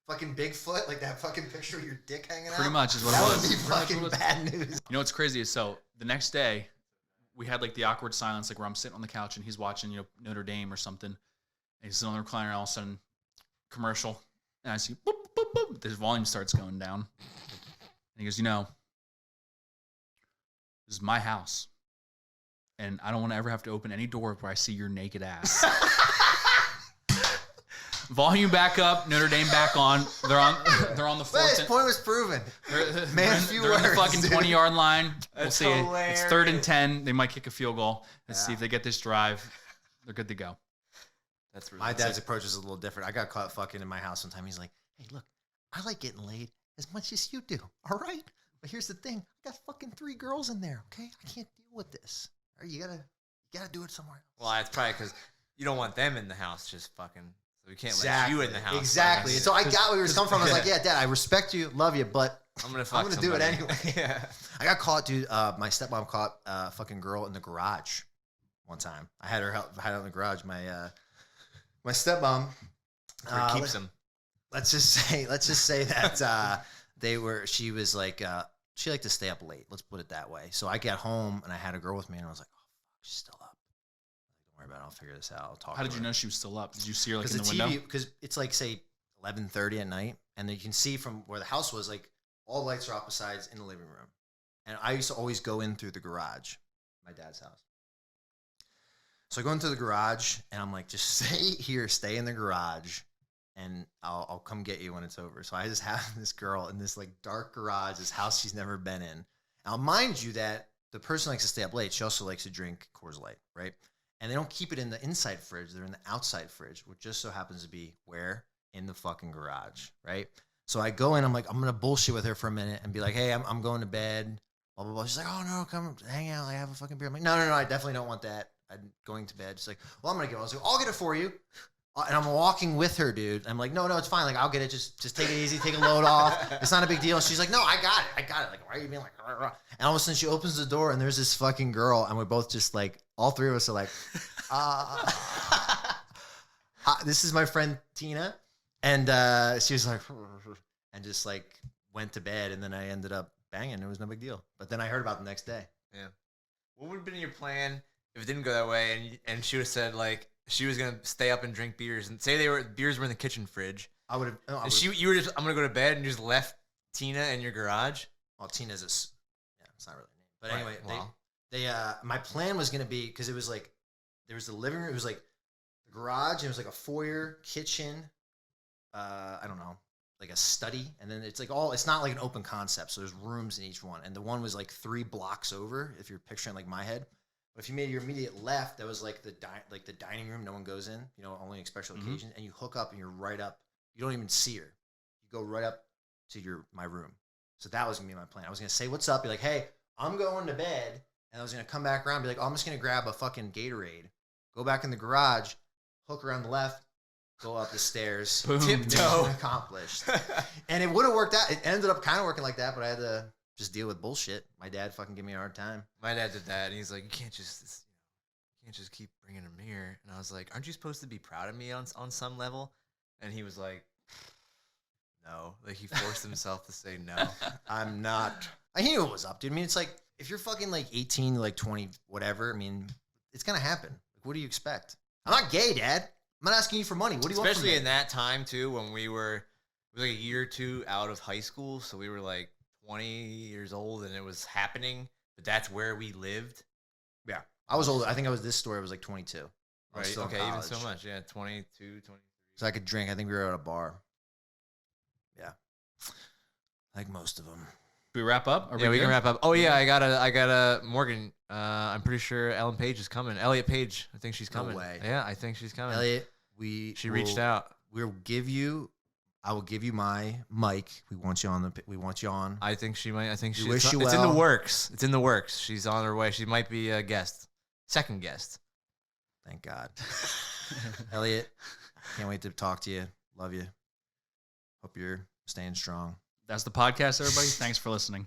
fucking Bigfoot, like that fucking picture of your dick hanging out. Pretty much is what it was. That would be fucking bad news. You know what's crazy is the next day. We had like the awkward silence, like where I'm sitting on the couch and he's watching, Notre Dame or something. And he's sitting on the recliner, and all of a sudden, commercial. And I see, boop, boop, boop. His volume starts going down. And he goes, this is my house. And I don't want to ever have to open any door where I see your naked ass. Volume back up, Notre Dame back on. They're on the fourth. His point was proven. They're in the fucking 20-yard line. We'll see. Hilarious. It's 3rd and 10. They might kick a field goal. Let's see if they get this drive. They're good to go. That's really my dad's approach is a little different. I got caught fucking in my house one time. He's like, "Hey, look, I like getting laid as much as you do. All right, but here's the thing: I got fucking 3 girls in there. Okay, I can't deal with this. All right, you gotta do it somewhere else." Well, it's probably because you don't want them in the house, just fucking. So we can't let you in the house. Exactly. So I got where he was coming from. I was like, "Yeah, Dad, I respect you, love you, but I'm gonna do it anyway." Yeah. I got caught, dude. My stepmom caught a fucking girl in the garage one time. I had her hide out in the garage. My stepmom keeps them. Let's just say that she was like she liked to stay up late. Let's put it that way. So I got home and I had a girl with me, and I was like, "Oh she's still up. Don't worry about it. I'll figure this out. I'll talk. How did you know she was still up? Did you see her like in the TV, window? Because it's like say 11:30 at night, and then you can see from where the house was, like all the lights are off besides in the living room. And I used to always go in through the garage, my dad's house. So I go into the garage, and I'm like, just stay in the garage, and I'll come get you when it's over. So I just have this girl in this like dark garage, this house she's never been in. Now, mind you that the person likes to stay up late. She also likes to drink Coors Light, right? And they don't keep it in the inside fridge. They're in the outside fridge, which just so happens to be where? In the fucking garage, right? So I go in, I'm like, I'm going to bullshit with her for a minute and be like, hey, I'm going to bed, blah, blah, blah. She's like, oh, no, come hang out. I have a fucking beer. I'm like, no, I definitely don't want that. I'm going to bed. She's like, well, I'm going to get it. I was like, I'll get it for you. And I'm walking with her, dude. I'm like, no, it's fine. Like, I'll get it. Just take it easy. Take a load off. It's not a big deal. She's like, no, I got it. Like, why are you being like, rah, rah? And all of a sudden she opens the door and there's this fucking girl. And we're both just like, all three of us are like, this is my friend Tina. And she was like, and just like went to bed. And then I ended up banging. It was no big deal. But then I heard about it the next day. Yeah. What would have been your plan if it didn't go that way and she would have said like she was gonna stay up and drink beers and say beers were in the kitchen fridge? I would have. And you were just I'm gonna go to bed and you just left Tina in your garage. Well, Tina's it's not really a name. But anyway, they my plan was gonna be because it was like there was the living room, it was like the garage, and it was like a foyer, kitchen, I don't know, like a study, and then it's like it's not like an open concept, so there's rooms in each one, and the one was like 3 blocks over if you're picturing like my head. But if you made your immediate left, that was like the dining room, no one goes in, only on special occasions, and you hook up and you're right up. You don't even see her. You go right up to my room. So that was gonna be my plan. I was gonna say what's up, be like, hey, I'm going to bed, and I was gonna come back around, and be like, oh, I'm just gonna grab a fucking Gatorade, go back in the garage, hook around the left, go up the stairs, tiptoe, accomplished. And it would have worked out. It ended up kind of working like that, but I had to just deal with bullshit. My dad fucking gave me a hard time. My dad did that, and he's like, you can't just keep bringing him here. And I was like, aren't you supposed to be proud of me on some level? And he was like, no. Like, he forced himself to say no. I'm not. He knew what was up, dude. I mean, it's like, if you're fucking like 18 to like 20, whatever, I mean, it's going to happen. Like, what do you expect? I'm not gay, Dad. I'm not asking you for money. What do you want from me? Especially in that time, too, when it was like a year or two out of high school. So we were like 20 years old and it was happening. But that's where we lived. Yeah. I was older. I think this story was like 22. Right. Okay. Even so much. Yeah. 22, 23. So I could drink. I think we were at a bar. Yeah. Like most of them. Do we wrap up? We can wrap up. Oh yeah, I got a Morgan. I'm pretty sure Ellen Page is coming. Elliot Page, I think she's coming. No way. Yeah, I think she's coming. Elliot, she reached out. I will give you my mic. We want you on. I think she might. I think we wish you it's well. in the works. It's in the works. She's on her way. She might be a guest. Second guest. Thank God. Elliot, can't wait to talk to you. Love you. Hope you're staying strong. That's the podcast, everybody. Thanks for listening.